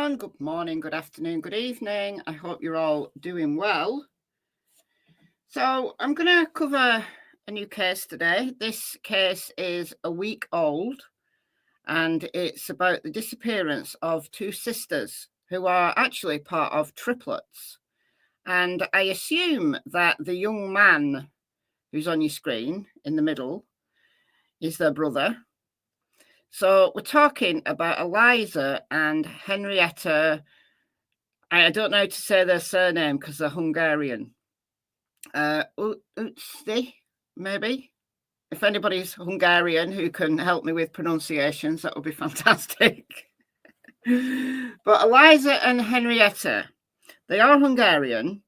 everyone. Good morning, good afternoon, good evening. I hope you're all doing well. So I'm going to cover a new case today. This case is a week old and it's about the disappearance of two sisters who are actually part of triplets. And I assume that the young man who's on your screen in the middle is their brother. So we're talking about Eliza and Henrietta. I don't know how to say their surname because they're Hungarian. Huszti, maybe. If anybody's Hungarian who can help me with pronunciations, that would be fantastic. But Eliza and Henrietta, they are Hungarian,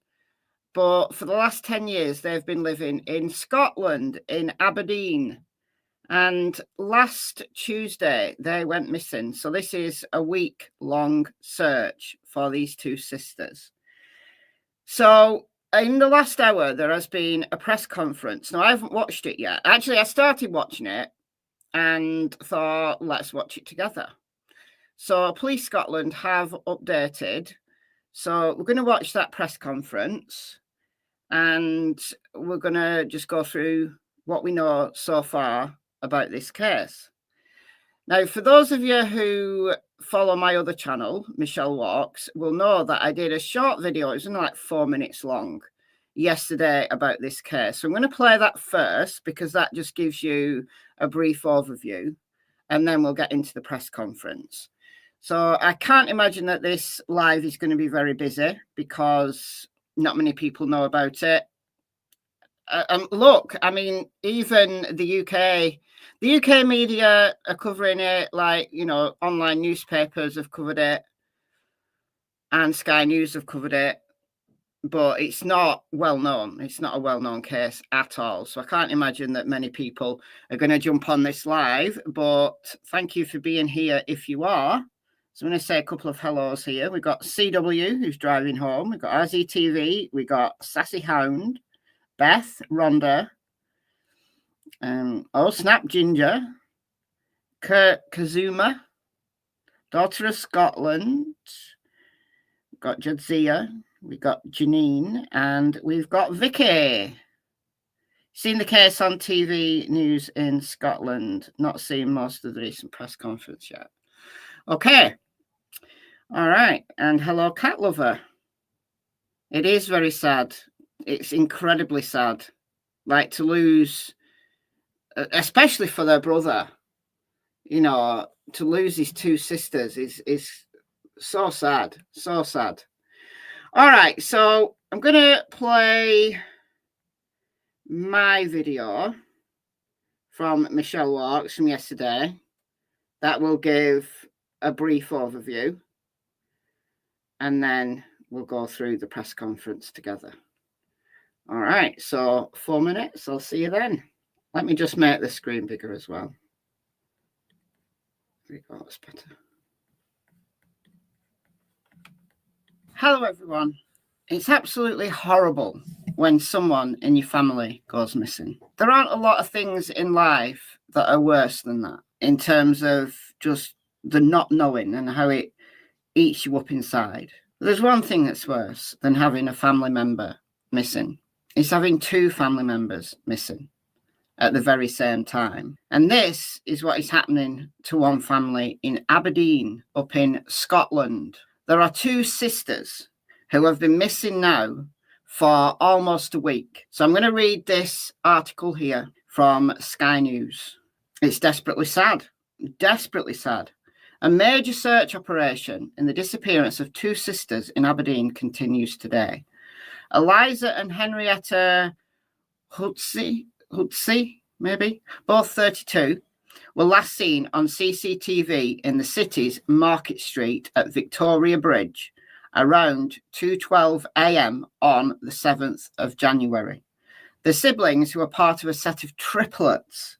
but for the last 10 years, they've been living in Scotland, in Aberdeen. And last Tuesday, they went missing. So this is a week-long search for these two sisters. So in the last hour, there has been a press conference. Now, I haven't watched it yet. Actually, I started watching it and thought, let's watch it together. So Police Scotland have updated. So we're going to watch that press conference and we're going to just go through what we know so far about this case. Now, for those of you who follow my other channel, Michelle Walks, will know that I did a short video, it was only like 4 minutes long, yesterday about this case. So I'm going to play that first because that just gives you a brief overview and then we'll get into the press conference. So I can't imagine that this live is going to be very busy because not many people know about it. Look, I mean, even the UK media are covering it, like, you know, online newspapers have covered it and Sky News have covered it, but it's not well known. It's not a well-known case at all. So I can't imagine that many people are going to jump on this live, but thank you for being here if you are. So I'm going to say a couple of hellos here. We've got CW, who's driving home. We've got RZTV. We've got Sassy Hound, Beth, Rhonda, Snap Ginger, Kurt Kazuma, Daughter of Scotland, we've got Jadzia, we've got Janine, and we've got Vicky. Seen the case on TV news in Scotland, not seen most of the recent press conference yet. Okay. All right. And hello, cat lover. It is very sad. It's incredibly sad, like to lose, especially for their brother, you know, to lose his two sisters is so sad, so sad. All right, so I'm going to play my video from Michelle Walks from yesterday. That will give a brief overview, and then we'll go through the press conference together. All right, so 4 minutes. I'll see you then. Let me just make the screen bigger as well. There we go, that's better. Hello, everyone. It's absolutely horrible when someone in your family goes missing. There aren't a lot of things in life that are worse than that in terms of just the not knowing and how it eats you up inside. There's one thing that's worse than having a family member missing. It's having two family members missing at the very same time. And this is what is happening to one family in Aberdeen, up in Scotland. There are two sisters who have been missing now for almost a week. So I'm going to read this article here from Sky News. It's desperately sad, desperately sad. A major search operation in the disappearance of two sisters in Aberdeen continues today. Eliza and Henrietta Huszti, maybe, both 32, were last seen on CCTV in the city's Market Street at Victoria Bridge around 2:12 a.m. on the 7th of January. The siblings, who were part of a set of triplets,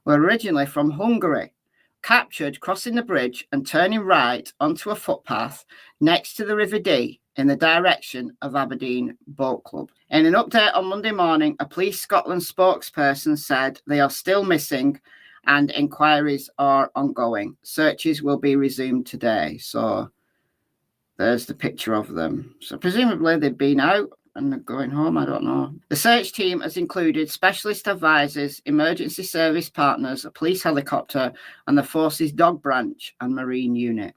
were originally from Hungary, captured crossing the bridge and turning right onto a footpath next to the River Dee in the direction of Aberdeen Boat Club. In an update on Monday morning, a Police Scotland spokesperson said they are still missing and inquiries are ongoing. Searches will be resumed today. So there's the picture of them. So presumably they've been out and they're going home. I don't know. The search team has included specialist advisors, emergency service partners, a police helicopter, and the Forces Dog Branch and Marine Unit.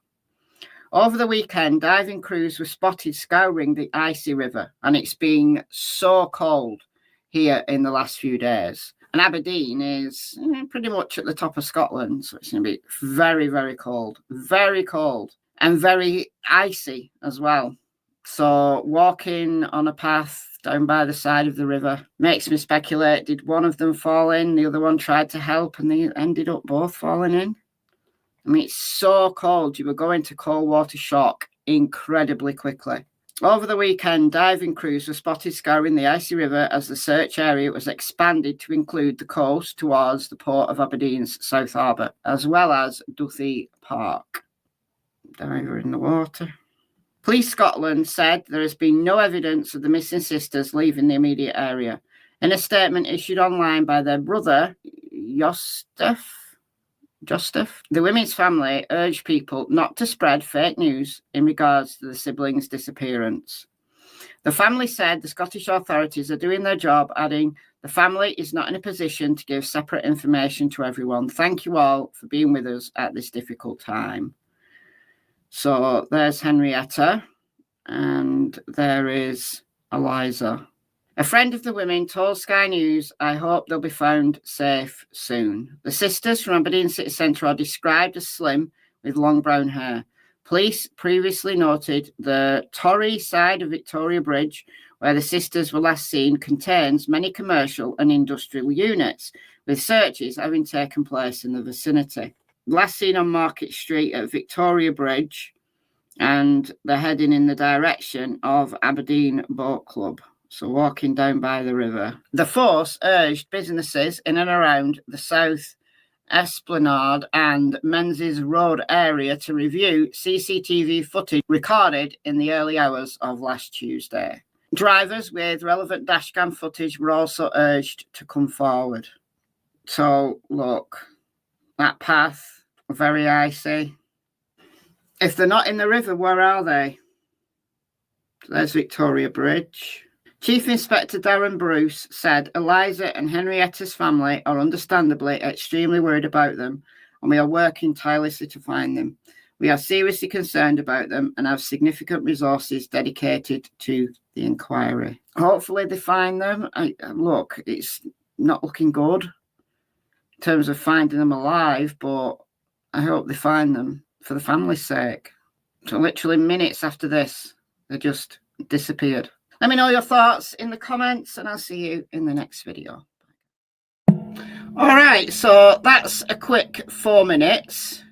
Over the weekend, diving crews were spotted scouring the icy river, and it's been so cold here in the last few days. And Aberdeen is pretty much at the top of Scotland, so it's going to be very, very cold, and very icy as well. So walking on a path down by the side of the river makes me speculate, did one of them fall in? The other one tried to help and they ended up both falling in. I mean, it's so cold. You were going to cold water shock incredibly quickly. Over the weekend, diving crews were spotted scouring the icy river as the search area was expanded to include the coast towards the port of Aberdeen's South Harbour, as well as Duthie Park. Diver in the water. Police Scotland said there has been no evidence of the missing sisters leaving the immediate area. In a statement issued online by their brother, Jostef, the women's family urged people not to spread fake news in regards to the siblings' disappearance. The family said the Scottish authorities are doing their job, adding, "The family is not in a position to give separate information to everyone. Thank you all for being with us at this difficult time." So there's Henrietta, and there is Eliza. A friend of the women told Sky News, "I hope they'll be found safe soon." The sisters from Aberdeen City Centre are described as slim with long brown hair. Police previously noted the Torry side of Victoria Bridge, where the sisters were last seen, contains many commercial and industrial units, with searches having taken place in the vicinity. Last seen on Market Street at Victoria Bridge, and they're heading in the direction of Aberdeen Boat Club. So walking down by the river. The force urged businesses in and around the South Esplanade and Menzies Road area to review CCTV footage recorded in the early hours of last Tuesday. Drivers with relevant dashcam footage were also urged to come forward. So look, that path, very icy. If they're not in the river, where are they? There's Victoria Bridge. Chief Inspector Darren Bruce said Eliza and Henrietta's family are understandably extremely worried about them, and we are working tirelessly to find them. We are seriously concerned about them and have significant resources dedicated to the inquiry. Hopefully they find them. Look, it's not looking good in terms of finding them alive, but I hope they find them for the family's sake. So literally minutes after this, they just disappeared. Let me know your thoughts in the comments, and I'll see you in the next video. All right, so that's a quick 4 minutes.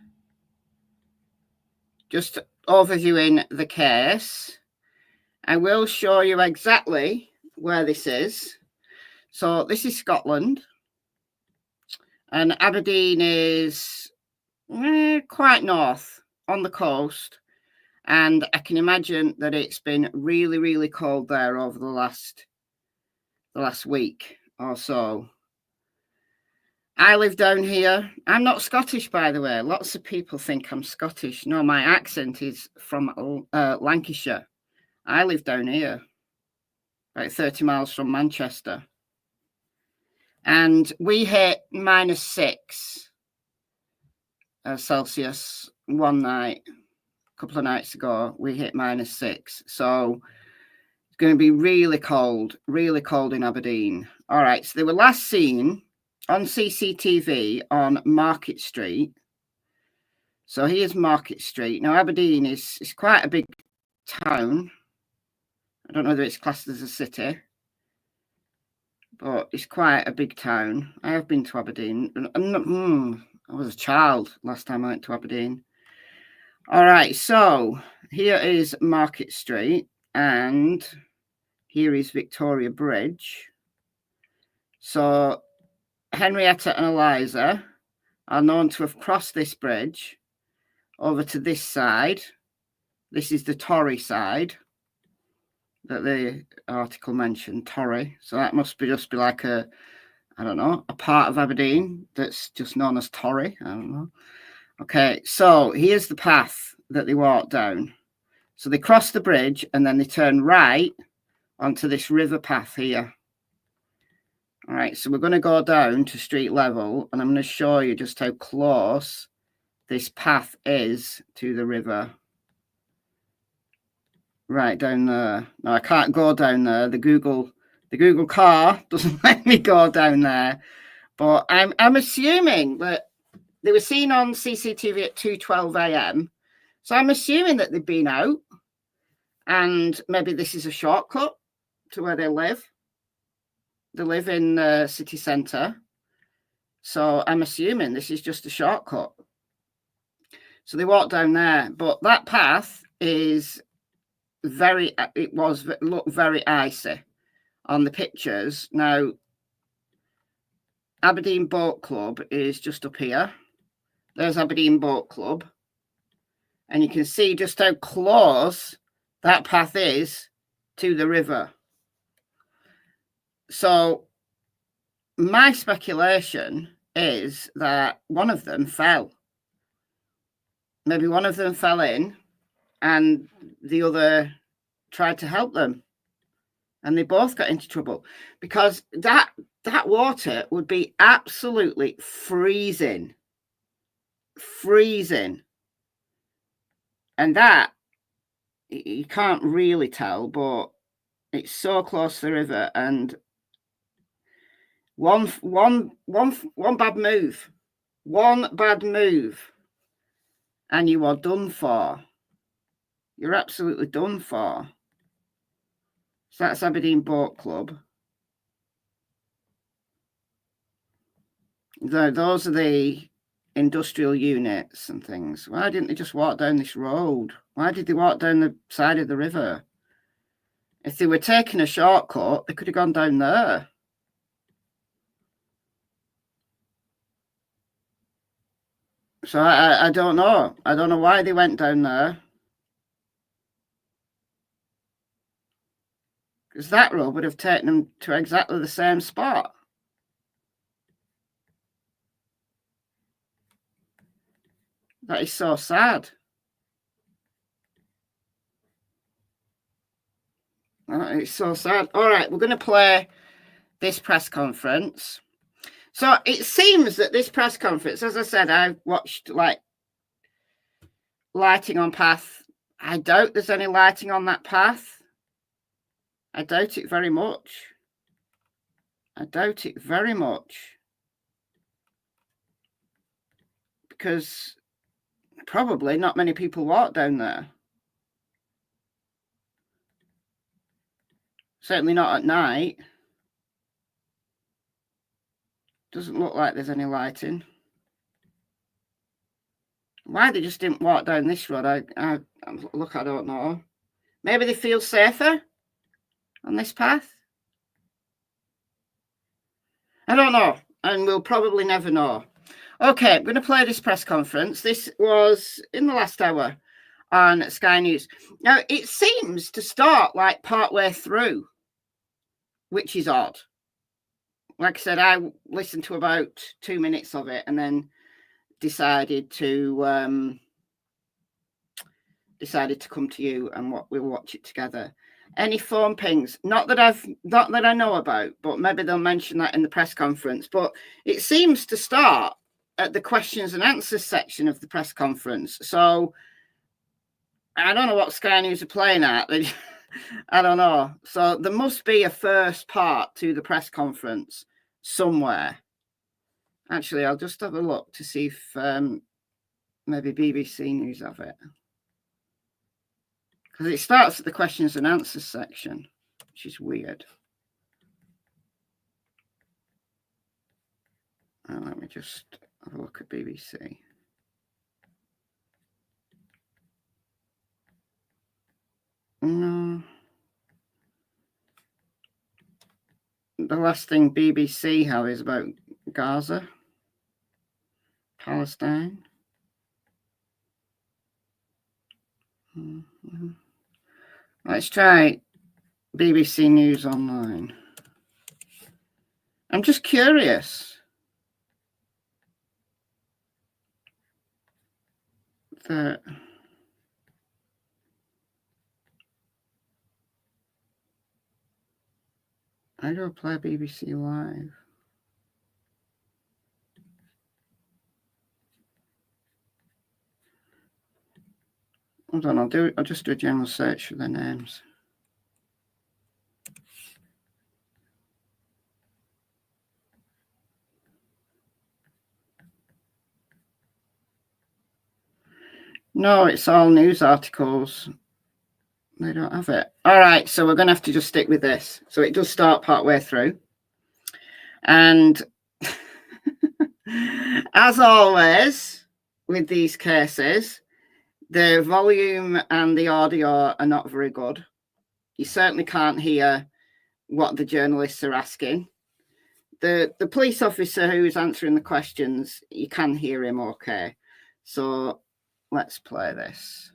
Just overviewing the case. I will show you exactly where this is. So this is Scotland, and Aberdeen is quite north on the coast. And I can imagine that it's been really, really cold there over the last week or so. I live down here. I'm not Scottish, by the way. Lots of people think I'm Scottish. No, my accent is from Lancashire. I live down here, about 30 miles from Manchester. And we hit -6 Celsius one night. Couple of nights ago, we hit -6. So it's going to be really cold in Aberdeen. All right, so they were last seen on CCTV on Market Street. So here's Market Street. Now, Aberdeen is quite a big town. I don't know whether it's classed as a city, but it's quite a big town. I have been to Aberdeen. I was a child last time I went to Aberdeen. All right, so here is Market Street, and here is Victoria Bridge. So Henrietta and Eliza are known to have crossed this bridge over to this side. This is the Torry side that the article mentioned, Torry. So that must be just be like a part of Aberdeen that's just known as Torry. I don't know. Okay, so here's the path that they walked down. So they cross the bridge and then they turn right onto this river path here. All right, so we're going to go down to street level and I'm going to show you just how close this path is to the river. Right down there. No, I can't go down there. The Google car doesn't let me go down there. But I'm assuming that they were seen on CCTV at 2:12 a.m. So I'm assuming that they've been out and maybe this is a shortcut to where they live. They live in the city centre. So I'm assuming this is just a shortcut. So they walk down there. But that path is looked very icy on the pictures. Now, Aberdeen Boat Club is just up here. There's Aberdeen Boat Club. And you can see just how close that path is to the river. So my speculation is that one of them fell. Maybe one of them fell in and the other tried to help them. And they both got into trouble because that water would be absolutely freezing. Freezing. And that, you can't really tell, but it's so close to the river. And one bad move, and you are done for. You're absolutely done for. So that's Aberdeen Boat Club. Those are the industrial units and things. Why didn't they just walk down this road? Why did they walk down the side of the river? If they were taking a shortcut, they could have gone down there. So I don't know. I don't know why they went down there. Because that road would have taken them to exactly the same spot. That is so sad. It's so sad. All right, we're going to play this press conference. So it seems that this press conference, as I said, I watched like lighting on path. I doubt there's any lighting on that path. I doubt it very much. I doubt it very much. Because probably not many people walk down there. Certainly not at night. Doesn't look like there's any lighting. Why they just didn't walk down this road, I don't know. Maybe they feel safer on this path. I don't know, and we'll probably never know. Okay, I'm going to play this press conference. This was in the last hour on Sky News. Now, it seems to start like partway through, which is odd. Like I said, I listened to about 2 minutes of it and then decided to come to you and we'll watch it together. Any phone pings? Not that I know about, but maybe they'll mention that in the press conference. But it seems to start at the questions and answers section of the press conference. So I don't know what Sky News are playing at. I don't know. So there must be a first part to the press conference somewhere. Actually, I'll just have a look to see if maybe BBC News have it. Because it starts at the questions and answers section, which is weird. Let me just have a look at BBC. No. The last thing BBC have is about Gaza, Palestine. Let's try BBC News Online. I'm just curious. How do I play BBC Live? Hold on, I'll just do a general search for their names. No, it's all news articles. They don't have it. All right, so we're going to have to just stick with this. So it does start partway through. And as always, with these cases, the volume and the audio are not very good. You certainly can't hear what the journalists are asking. The police officer who's answering the questions, you can hear him okay. So let's play this.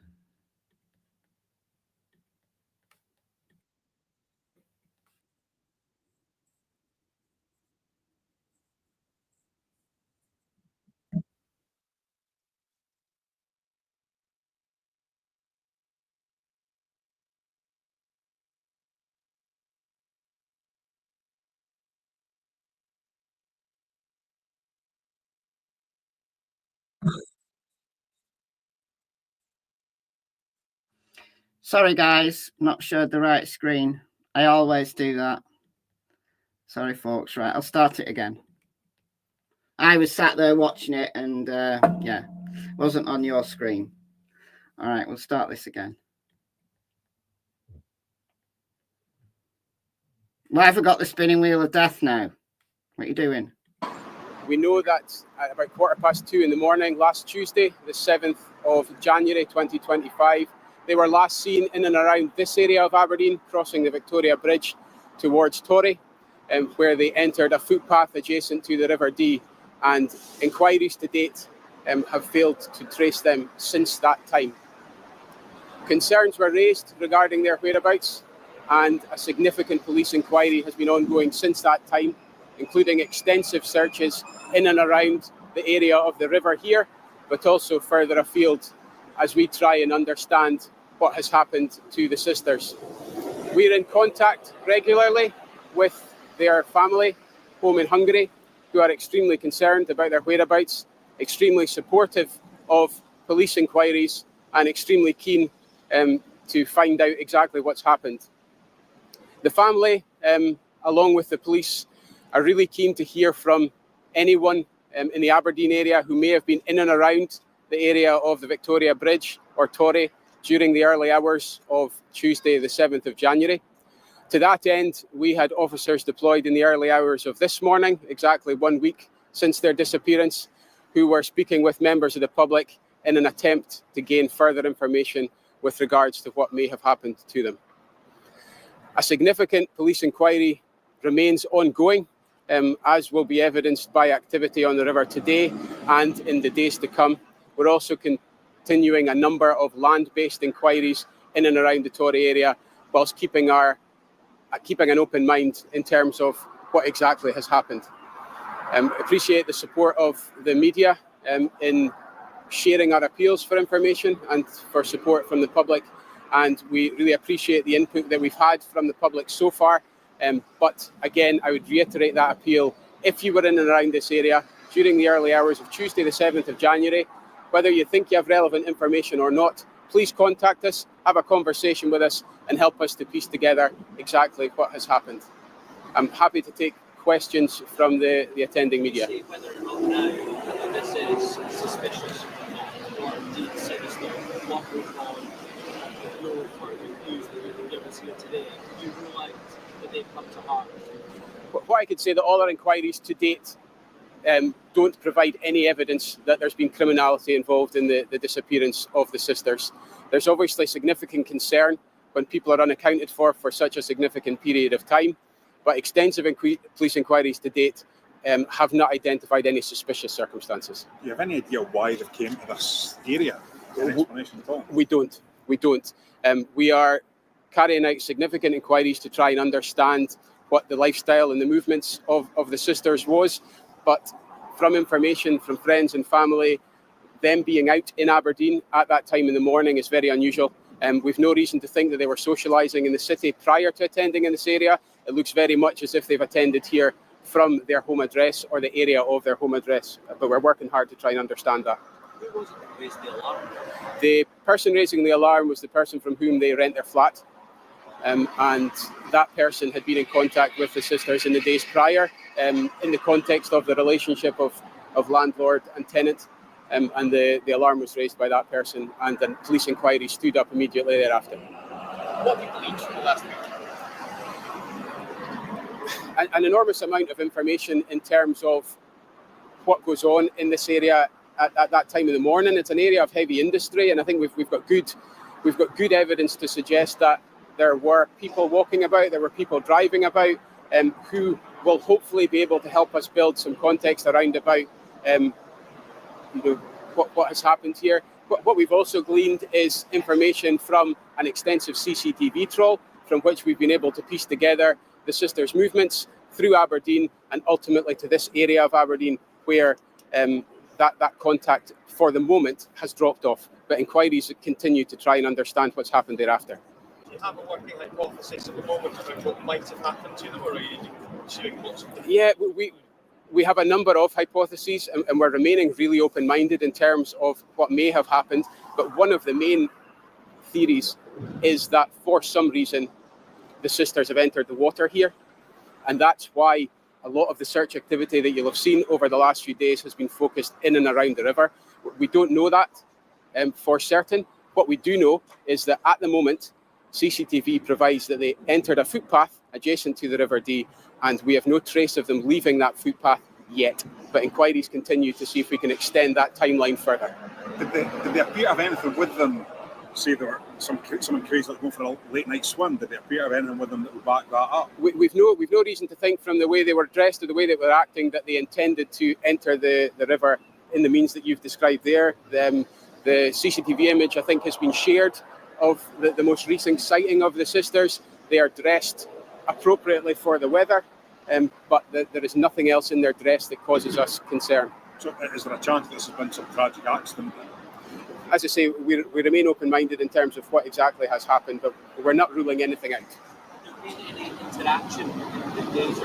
Sorry, guys, not showed the right screen. I always do that. Sorry, folks. Right, I'll start it again. I was sat there watching it and, yeah, wasn't on your screen. All right, we'll start this again. Why have I got the spinning wheel of death now? What are you doing? We know that at about 2:15 in the morning, last Tuesday, the 7th of January 2025, they were last seen in and around this area of Aberdeen, crossing the Victoria Bridge towards Torry, where they entered a footpath adjacent to the River Dee, and inquiries to date have failed to trace them since that time. Concerns were raised regarding their whereabouts, and a significant police inquiry has been ongoing since that time, including extensive searches in and around the area of the river here, but also further afield as we try and understand what has happened to the sisters. We're in contact regularly with their family home in Hungary, who are extremely concerned about their whereabouts, extremely supportive of police inquiries, and extremely keen to find out exactly what's happened. The family, along with the police, are really keen to hear from anyone in the Aberdeen area who may have been in and around the area of the Victoria Bridge or Torry during the early hours of Tuesday, the 7th of January. To that end, we had officers deployed in the early hours of this morning, exactly 1 week since their disappearance, who were speaking with members of the public in an attempt to gain further information with regards to what may have happened to them. A significant police inquiry remains ongoing, as will be evidenced by activity on the river today and in the days to come. We're also continuing a number of land-based inquiries in and around the Torry area, whilst keeping an open mind in terms of what exactly has happened. Appreciate the support of the media in sharing our appeals for information and for support from the public, and we really appreciate the input that we've had from the public so far. But again, I would reiterate that appeal. If you were in and around this area during the early hours of Tuesday, the 7th of January, whether you think you have relevant information or not, please contact us, have a conversation with us, and help us to piece together exactly what has happened. I'm happy to take questions from the attending media. Whether or not now this is suspicious or indeed sinister, what goes on with no further news that you can give us here today? Do you rule out that they've come to harm? What I could say that all our inquiries to date don't provide any evidence that there's been criminality involved in the disappearance of the sisters. There's obviously significant concern when people are unaccounted for such a significant period of time, but extensive police inquiries to date have not identified any suspicious circumstances. Do you have any idea why they came to this area? Any explanation at all? We don't. We are carrying out significant inquiries to try and understand what the lifestyle and the movements of the sisters was, but from information from friends and family, them being out in Aberdeen at that time in the morning is very unusual. We've no reason to think that they were socialising in the city prior to attending in this area. It looks very much as if they've attended here from their home address or the area of their home address. But we're working hard to try and understand that. Who was it that raised the alarm? The person raising the alarm was the person from whom they rent their flat. And that person had been in contact with the sisters in the days prior in the context of the relationship of landlord and tenant. And the alarm was raised by that person, and the police inquiry stood up immediately thereafter. What have you gleaned from the last week? An enormous amount of information in terms of what goes on in this area at that time of the morning. It's an area of heavy industry, and I think we've got good evidence to suggest that there were people walking about, there were people driving about, who will hopefully be able to help us build some context around about what has happened here. What we've also gleaned is information from an extensive CCTV trawl, from which we've been able to piece together the sisters' movements through Aberdeen and ultimately to this area of Aberdeen where that contact for the moment has dropped off. But inquiries continue to try and understand what's happened thereafter. Do you have a working hypothesis at the moment about what might have happened to them, or are you pursuing lots of different? Yeah, we have a number of hypotheses, and we're remaining really open-minded in terms of what may have happened. But one of the main theories is that for some reason the sisters have entered the water here, and that's why a lot of the search activity that you'll have seen over the last few days has been focused in and around the river. We don't know that for certain. What we do know is that at the moment, CCTV provides that they entered a footpath adjacent to the River Dee, and we have no trace of them leaving that footpath yet. But inquiries continue to see if we can extend that timeline further. Did they appear to have anything with them? Say there were someone crazy like going for a late night swim. Did they appear to have anything with them that would back that up? We've no reason to think from the way they were dressed or the way they were acting that they intended to enter the river in the means that you've described there. The CCTV image, I think, has been shared of the most recent sighting of the sisters. They are dressed appropriately for the weather, but there is nothing else in their dress that causes us concern. So is there a chance this has been some tragic accident? As I say, we remain open-minded in terms of what exactly has happened, but we're not ruling anything out. Has there been any interaction with those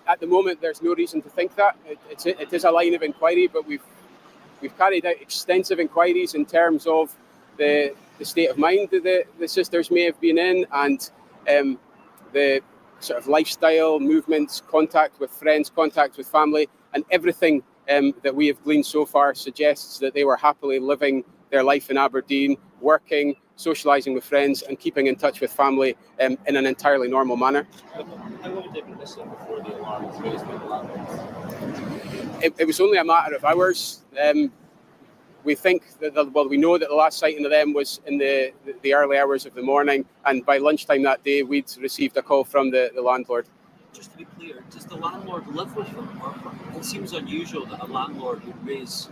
At the moment, there's no reason to think that. It is a line of inquiry, but we've carried out extensive inquiries in terms of the state of mind that the sisters may have been in, and the sort of lifestyle, movements, contact with friends, contact with family, and everything that we have gleaned so far suggests that they were happily living their life in Aberdeen, working, socialising with friends, and keeping in touch with family in an entirely normal manner. How long did this before the alarm was raised by the landlords? It was only a matter of hours. We think that we know that the last sighting of them was in the early hours of the morning, and by lunchtime that day, we'd received a call from the landlord. Just to be clear, does the landlord live with them? Or it seems unusual that a landlord would raise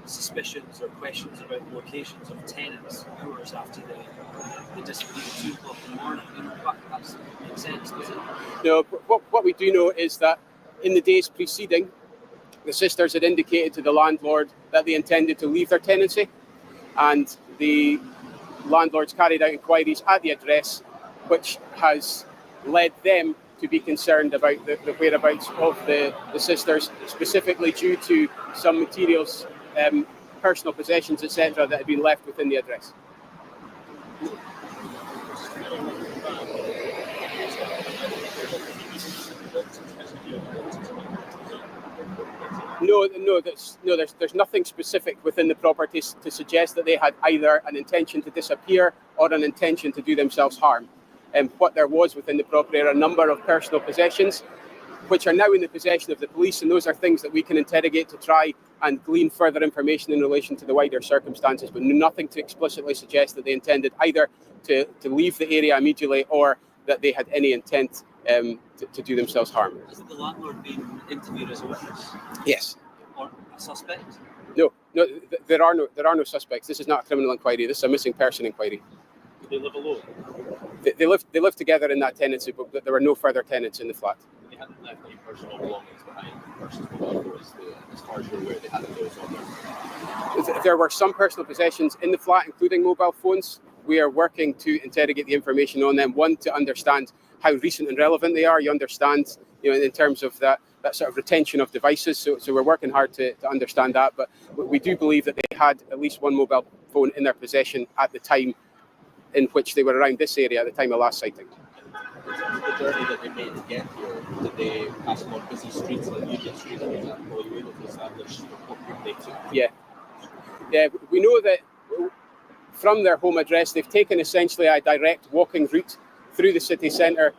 suspicions or questions about locations of tenants hours after they disappeared at 2 o'clock in the morning. That doesn't make sense, does it? No, what we do know is that in the days preceding, the sisters had indicated to the landlord that they intended to leave their tenancy, and the landlords carried out inquiries at the address, which has led them to be concerned about the whereabouts of the sisters, specifically due to some materials, personal possessions, etc., that had been left within the address. No, there's nothing specific within the property to suggest that they had either an intention to disappear or an intention to do themselves harm. What there was within the property are a number of personal possessions, which are now in the possession of the police, and those are things that we can interrogate to try and glean further information in relation to the wider circumstances, but nothing to explicitly suggest that they intended either to leave the area immediately or that they had any intent to do themselves harm. Has the landlord been interviewed as a witness? Yes. Or a suspect? No, there are no suspects. This is not a criminal inquiry. This is a missing person inquiry. Do they live alone? They live together in that tenancy, but there were no further tenants in the flat. they hadn't left any personal belongings behind versus mobile phones. As far as you're aware, they hadn't those on there. There were some personal possessions in the flat, including mobile phones. We are working to interrogate the information on them. One, to understand how recent and relevant they are. You understand, in terms of that sort of retention of devices. So we're working hard to understand that. But we do believe that they had at least one mobile phone in their possession at the time in which they were around this area at the time of last sighting. The journey that they made to get here, did they pass along busy streets like Union Street, for example? Are you able to establish what route they took? Yeah, we know that from their home address, they've taken essentially a direct walking route through the city centre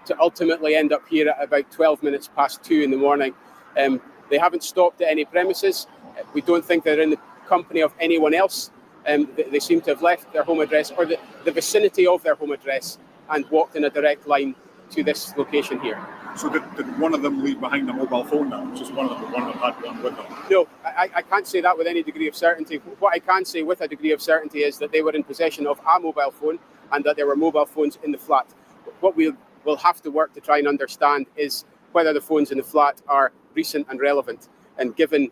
to ultimately end up here at about 12 minutes past 2 in the morning. They haven't stopped at any premises. We don't think they're in the company of anyone else. They seem to have left their home address or the vicinity of their home address and walked in a direct line to this location here. So did one of them leave behind a mobile phone now? Just one of them had one with them? No, I can't say that with any degree of certainty. What I can say with a degree of certainty is that they were in possession of a mobile phone and that there were mobile phones in the flat. What we'll have to work to try and understand is whether the phones in the flat are recent and relevant. And given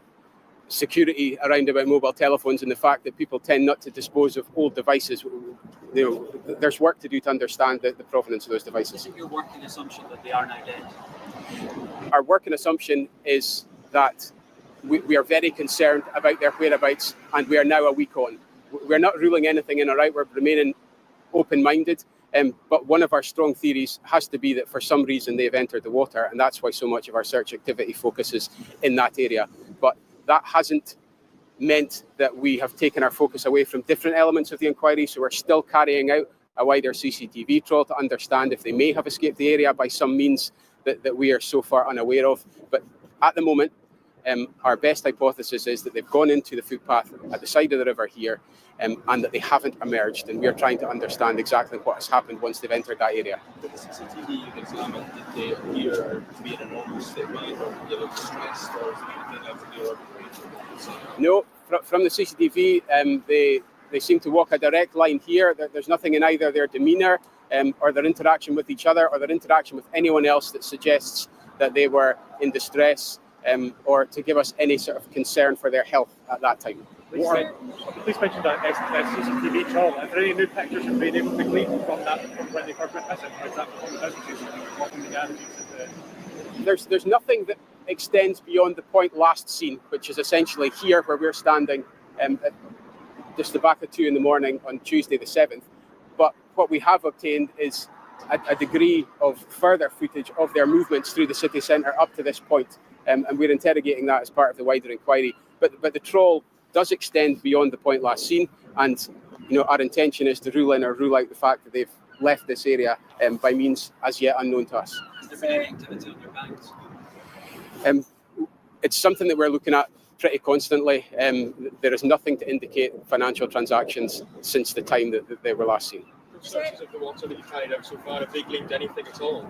security around about mobile telephones and the fact that people tend not to dispose of old devices, there's work to do to understand the provenance of those devices. Is it your working assumption that they are now dead? Our working assumption is that we are very concerned about their whereabouts, and we are now a week on. We're not ruling anything in or out, we're remaining open-minded, but one of our strong theories has to be that for some reason they've entered the water, and that's why so much of our search activity focuses in that area. But that hasn't meant that we have taken our focus away from different elements of the inquiry, so we're still carrying out a wider CCTV trawl to understand if they may have escaped the area by some means that we are so far unaware of. But at the moment, our best hypothesis is that they've gone into the footpath at the side of the river here, and that they haven't emerged, and we are trying to understand exactly what has happened once they've entered that area. Did the CCTV you've examined, did they appear to be in a normal state of mind, or did they look distressed, or is there anything else that you're No, from the CCTV, they seem to walk a direct line here. There's nothing in either their demeanour or their interaction with each other or their interaction with anyone else that suggests that they were in distress or to give us any sort of concern for their health at that time. Please mention that CCTV trawl. Are there any new pictures you've been able to glean from when they first went missing? For example, from the businesses walking the garages? There's nothing that extends beyond the point last seen, which is essentially here where we're standing at just the back of 2 in the morning on Tuesday the 7th. But what we have obtained is a degree of further footage of their movements through the city centre up to this point. And we're interrogating that as part of the wider inquiry. But the trawl does extend beyond the point last seen, and our intention is to rule in or rule out the fact that they've left this area by means as yet unknown to us. Has there been any activity on their banks? It's something that we're looking at pretty constantly. There is nothing to indicate financial transactions since the time that they were last seen. Searches of the water that you've carried out so far, have they gleaned anything at all?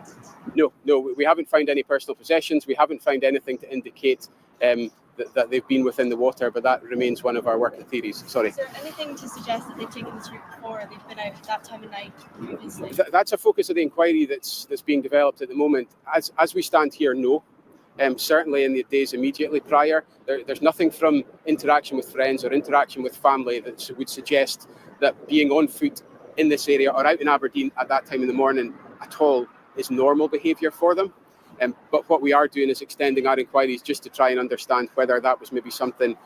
No, we haven't found any personal possessions. We haven't found anything to indicate that they've been within the water, but that remains one of our working theories. Sorry. Is there anything to suggest that they've taken this route before, or they've been out at that time of night previously? That's a focus of the inquiry that's being developed at the moment. As we stand here, no. Certainly in the days immediately prior, there's nothing from interaction with friends or interaction with family that would suggest that being on foot in this area or out in Aberdeen at that time in the morning at all is normal behaviour for them. But what we are doing is extending our inquiries just to try and understand whether that was maybe something,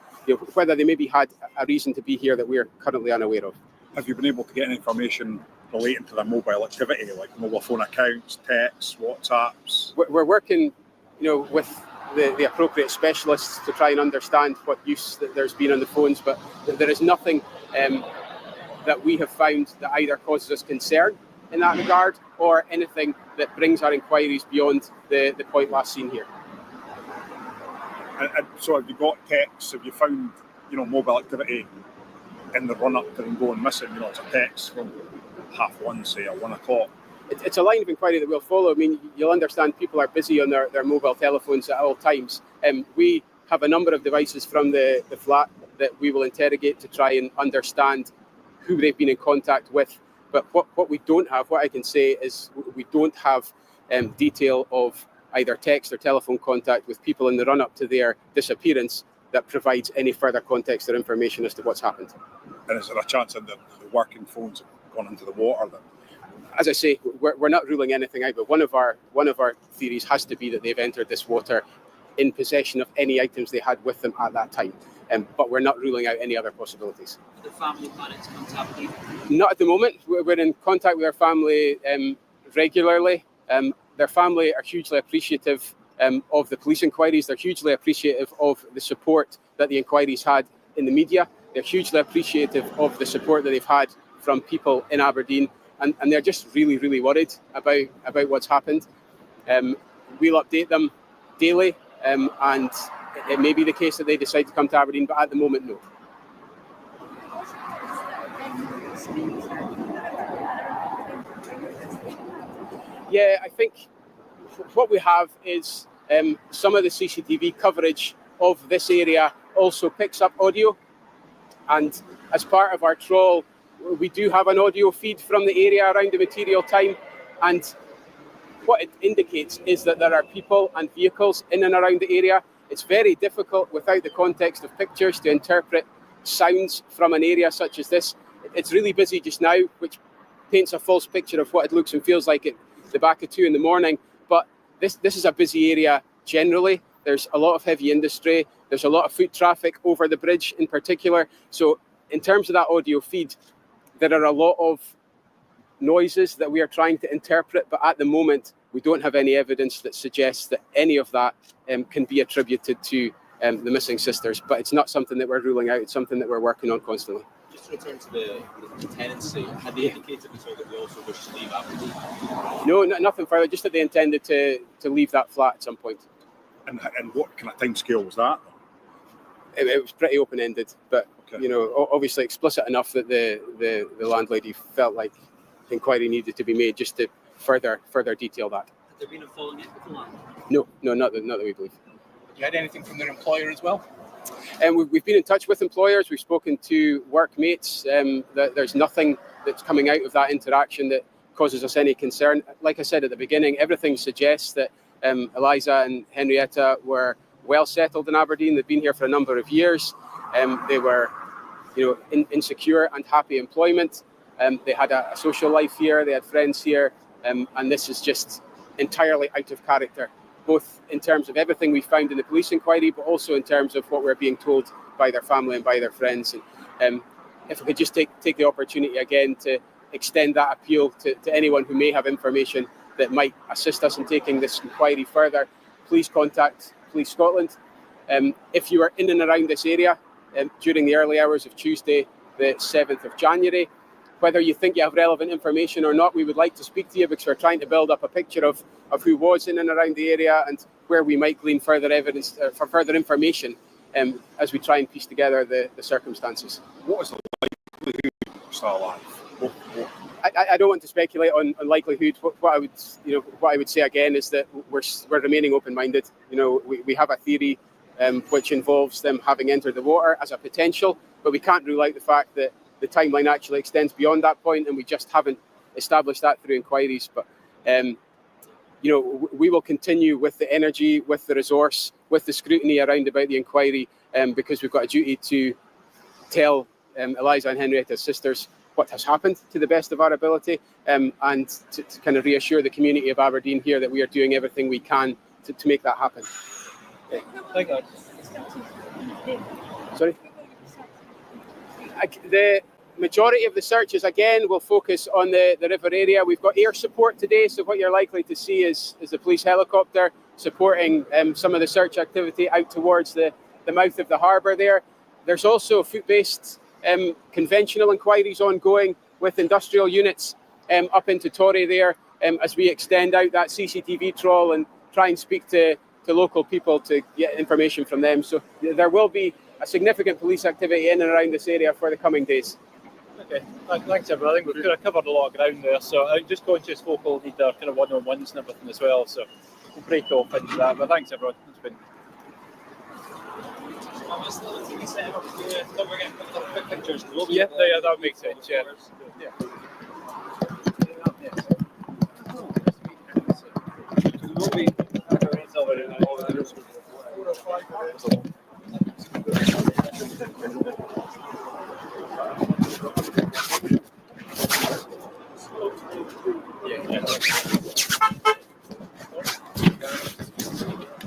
whether they maybe had a reason to be here that we're currently unaware of. Have you been able to get any information relating to their mobile activity, like mobile phone accounts, texts, WhatsApps? We're working, with the appropriate specialists to try and understand what use that there's been on the phones, but there is nothing that we have found that either causes us concern in that regard or anything that brings our inquiries beyond the point last seen here. And so have you got texts? Have you found, mobile activity in the run-up to them going missing? It's a text from 1:30, say, or 1 o'clock. It's a line of inquiry that we'll follow. I mean, you'll understand people are busy on their mobile telephones at all times. We have a number of devices from the flat that we will interrogate to try and understand who they've been in contact with. But what we don't have, what I can say is we don't have detail of either text or telephone contact with people in the run-up to their disappearance that provides any further context or information as to what's happened. And is there a chance that the working phones have gone into the water then? As I say, we're not ruling anything out, but one of our theories has to be that they've entered this water in possession of any items they had with them at that time. But we're not ruling out any other possibilities. The family planning to come to Aberdeen? Not at the moment. We're in contact with our family regularly. Their family are hugely appreciative of the police inquiries. They're hugely appreciative of the support that the inquiries had in the media. They're hugely appreciative of the support that they've had from people in Aberdeen. And they're just really, really worried about what's happened. We'll update them daily, and it may be the case that they decide to come to Aberdeen, but at the moment, no. Yeah, I think what we have is some of the CCTV coverage of this area also picks up audio. And as part of our trawl, we do have an audio feed from the area around the material time. And what it indicates is that there are people and vehicles in and around the area. It's very difficult without the context of pictures to interpret sounds from an area such as this. It's really busy just now, which paints a false picture of what it looks and feels like at the back of 2 a.m. But this is a busy area generally. There's a lot of heavy industry. There's a lot of foot traffic over the bridge in particular. So in terms of that audio feed, there are a lot of noises that we are trying to interpret, but at the moment, we don't have any evidence that suggests that any of that can be attributed to the missing sisters. But it's not something that we're ruling out. It's something that we're working on constantly. Just to return to the tenancy, had they indicated at all that they also wish to leave Aberdeen? No, nothing further, just that they intended to leave that flat at some point. And what kind of timescale was that? It was pretty open-ended, but Okay. you know, obviously explicit enough that the landlady felt like inquiry needed to be made just to further detail that. Had there been a falling out with the land? No, not that we believe. You had anything from their employer as well? And we've been in touch with employers. We've spoken to workmates. There's nothing that's coming out of that interaction that causes us any concern. Like I said at the beginning, everything suggests that Eliza and Henrietta were well settled in Aberdeen. They've been here for a number of years. They were, in secure and happy employment. They had a social life here. They had friends here, and this is just entirely out of character, both in terms of everything we found in the police inquiry, but also in terms of what we're being told by their family and by their friends. And if we could just take the opportunity again to extend that appeal to anyone who may have information that might assist us in taking this inquiry further, please contact Police Scotland. If you are in and around this area during the early hours of Tuesday, the 7th of January, whether you think you have relevant information or not, we would like to speak to you because we're trying to build up a picture of who was in and around the area and where we might glean further evidence for further information as we try and piece together the circumstances. What is the likelihood of still alive? I don't want to speculate on likelihood. What I would say again is that we're remaining open-minded. We have a theory which involves them having entered the water as a potential, but we can't rule out the fact that the timeline actually extends beyond that point, and we just haven't established that through inquiries. But we will continue with the energy, with the resource, with the scrutiny around about the inquiry, because we've got a duty to tell Eliza and Henrietta's sisters what has happened to the best of our ability, and to kind of reassure the community of Aberdeen here that we are doing everything we can to make that happen. Thank you. Sorry? The majority of the searches, again, will focus on the river area. We've got air support today, so what you're likely to see is the police helicopter supporting some of the search activity out towards the mouth of the harbour there. There's also foot-based conventional inquiries ongoing with industrial units up into Torrey there as we extend out that CCTV trawl and try and speak to local people to get information from them. So there will be a significant police activity in and around this area for the coming days. Okay, thanks everyone. I think we've kind of covered a lot of ground there. So I think just conscious folk will need their kind of one-on-ones and everything as well. So we'll break off into that. But thanks everyone. It's been. Yeah, that makes sense. Yeah. Yeah.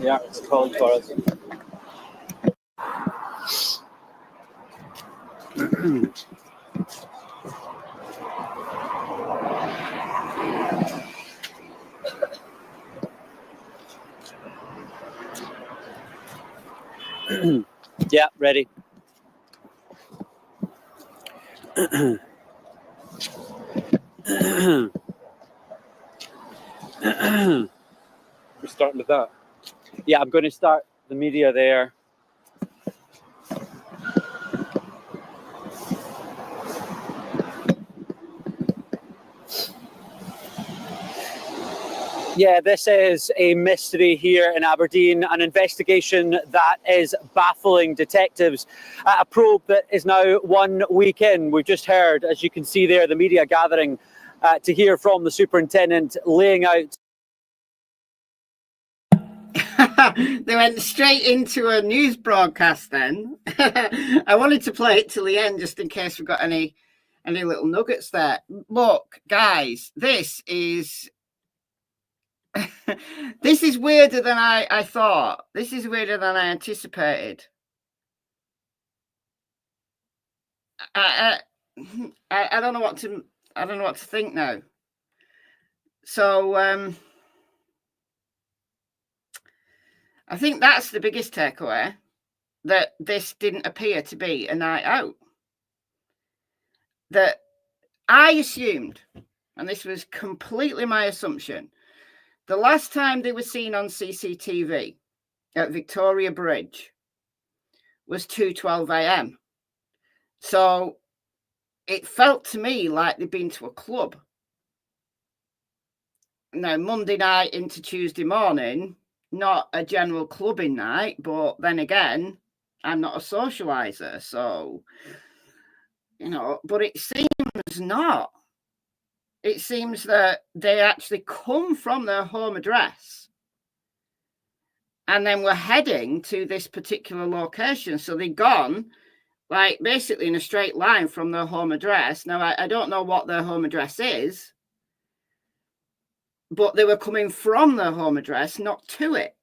Yeah, it's cold for us. Yeah, ready. We're starting with that. Yeah, I'm going to start the media there. Yeah, this is a mystery here in Aberdeen, an investigation that is baffling detectives. A probe that is now 1 week in. We've just heard, as you can see there, the media gathering to hear from the superintendent laying out. They went straight into a news broadcast then. I wanted to play it till the end just in case we've got any little nuggets there. Look, guys, this is this is weirder than I thought. This is weirder than I anticipated. I don't know what to think now. So I think that's the biggest takeaway, that this didn't appear to be a night out. That I assumed, and this was completely my assumption, the last time they were seen on CCTV at Victoria Bridge was 2:12 a.m. So it felt to me like they'd been to a club. Now, Monday night into Tuesday morning, not a general clubbing night, but then again, I'm not a socializer, so, you know, but it seems not. It seems that they actually come from their home address and then we're heading to this particular location. So they've gone, like, basically in a straight line from their home address. Now, I don't know what their home address is, but they were coming from their home address, not to it.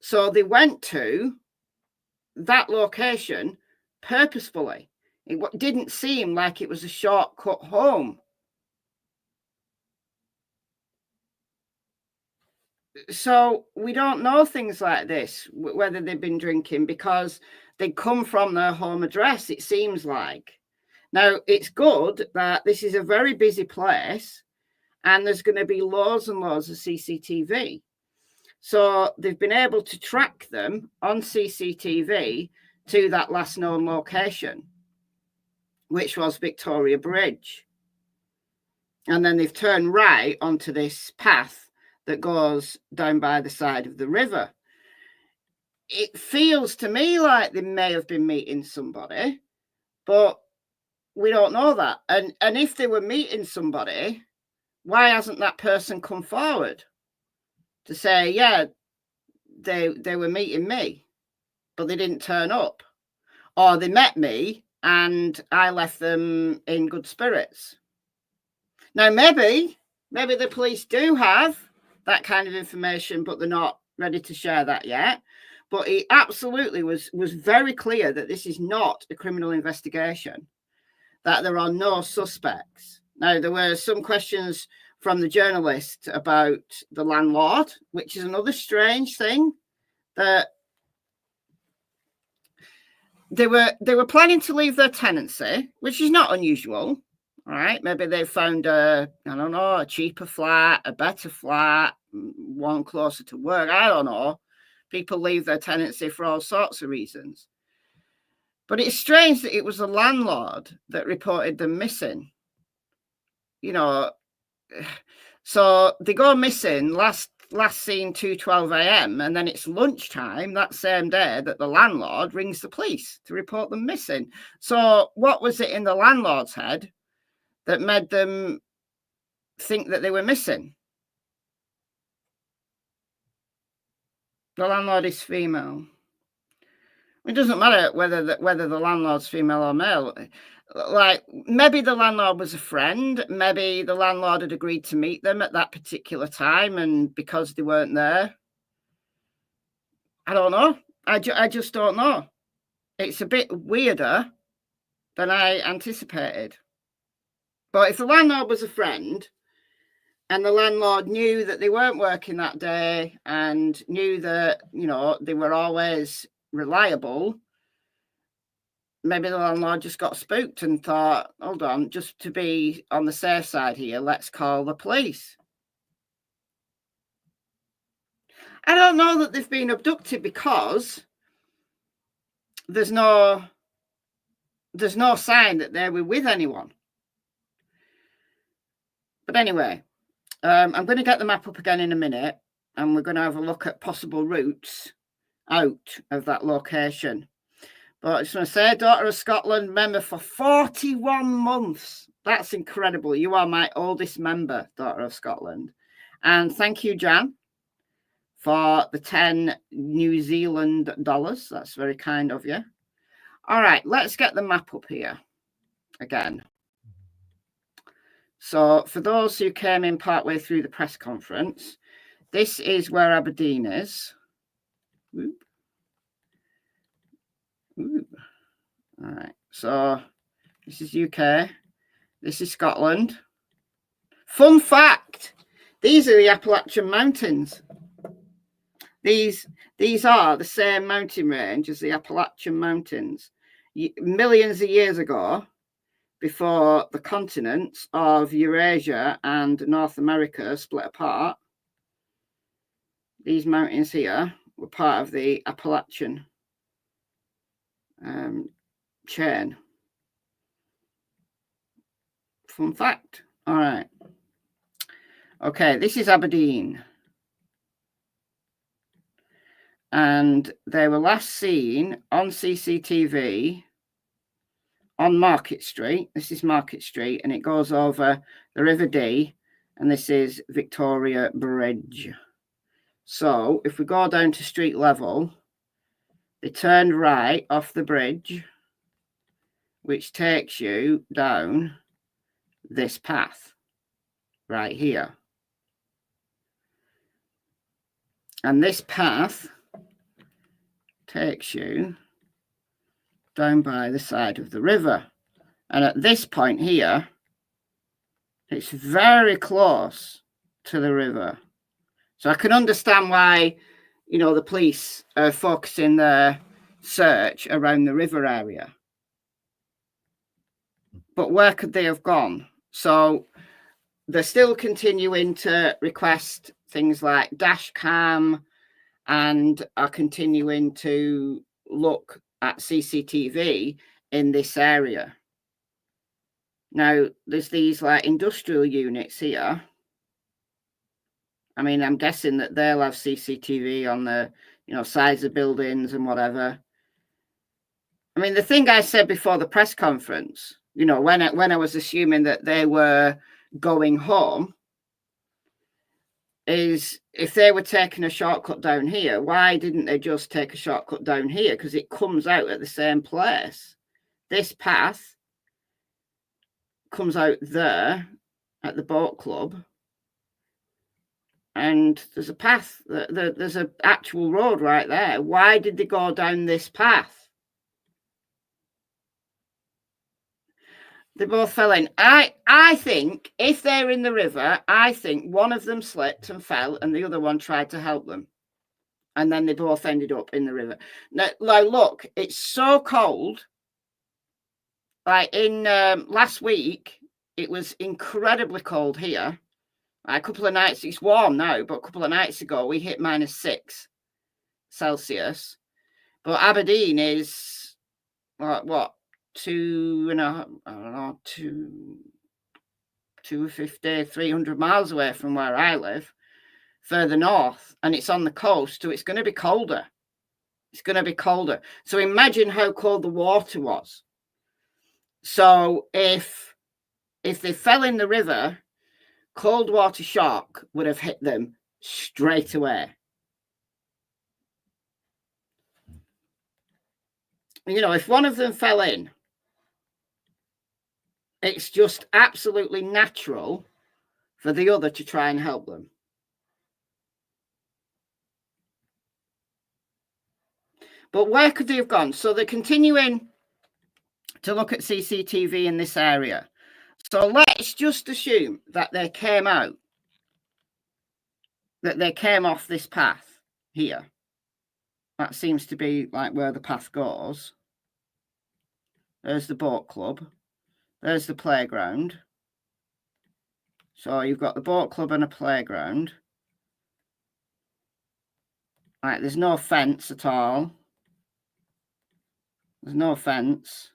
So they went to that location purposefully. It didn't seem like it was a shortcut home. So we don't know things like this, whether they've been drinking, because they come from their home address, it seems like. Now, it's good that this is a very busy place and there's going to be loads and loads of CCTV. So they've been able to track them on CCTV to that last known location, which was Victoria Bridge. And then they've turned right onto this path that goes down by the side of the river. It feels to me like they may have been meeting somebody, but we don't know that. And if they were meeting somebody, why hasn't that person come forward to say, yeah, they were meeting me, but they didn't turn up? Or they met me and I left them in good spirits. Now, maybe the police do have that kind of information, but they're not ready to share that yet. But it absolutely was very clear that this is not a criminal investigation, that there are no suspects. Now, there were some questions from the journalist about the landlord, which is another strange thing, that they were planning to leave their tenancy, which is not unusual, right? Maybe they found a cheaper flat, a better flat, one closer to work. I don't know. People leave their tenancy for all sorts of reasons. But it's strange that it was the landlord that reported them missing. You know, so they go missing last seen 2:12 a.m. and then it's lunchtime that same day that the landlord rings the police to report them missing. So what was it in the landlord's head that made them think that they were missing? The landlord is female. It doesn't matter whether the landlord's female or male. Like, maybe the landlord was a friend. Maybe the landlord had agreed to meet them at that particular time, and because they weren't there, I don't know. I just don't know. It's a bit weirder than I anticipated. But if the landlord was a friend and the landlord knew that they weren't working that day and knew that, you know, they were always reliable, maybe the landlord just got spooked and thought, hold on, just to be on the safe side here, let's call the police. I don't know that they've been abducted because there's no sign that they were with anyone. But anyway, I'm going to get the map up again in a minute, and we're going to have a look at possible routes out of that location. But I just want to say, Daughter of Scotland member for 41 months. That's incredible. You are my oldest member, Daughter of Scotland. And thank you, Jan, for the 10 New Zealand dollars. That's very kind of you. All right, let's get the map up here again. So for those who came in partway through the press conference, this is where Aberdeen is. Ooh. Ooh. All right, so this is UK. This is Scotland. Fun fact, these are the Appalachian Mountains. These are the same mountain range as the Appalachian Mountains. Millions of years ago, before the continents of Eurasia and North America split apart, these mountains here were part of the Appalachian chain. Fun fact. All right. Okay, this is Aberdeen. And they were last seen on CCTV on Market Street. This is Market Street, and it goes over the River Dee, and this is Victoria Bridge. So if we go down to street level, they turned right off the bridge, which takes you down this path right here. And this path takes you down by the side of the river. And at this point here, it's very close to the river. So I can understand why, you know, the police are focusing their search around the river area. But where could they have gone? So they're still continuing to request things like dash cam and are continuing to look at CCTV in this area. Now, there's these like industrial units here. I mean, I'm guessing that they'll have CCTV on the, you know, sides of buildings and whatever. I mean, the thing I said before the press conference, you know, when I was assuming that they were going home, is if they were taking a shortcut down here, why didn't they just take a shortcut down here? Because it comes out at the same place. This path comes out there at the boat club, and there's a path, there's an actual road right there. Why did they go down this path? They both fell in. I think if they're in the river, I think one of them slipped and fell and the other one tried to help them. And then they both ended up in the river. Now, like, look, it's so cold. Like in last week, it was incredibly cold here. Like a couple of nights, it's warm now, but a couple of nights ago, we hit -6 Celsius. But Aberdeen is, what? 250, 300 miles away from where I live, further north, and it's on the coast, so it's going to be colder. It's going to be colder. So imagine how cold the water was. So if they fell in the river, cold water shock would have hit them straight away. you know, if one of them fell in, it's just absolutely natural for the other to try and help them. But where could they have gone? So they're continuing to look at CCTV in this area. So let's just assume that they came out, that they came off this path here. That seems to be like where the path goes. There's the boat club. There's the playground. So you've got the boat club and a playground. Right, there's no fence at all. There's no fence.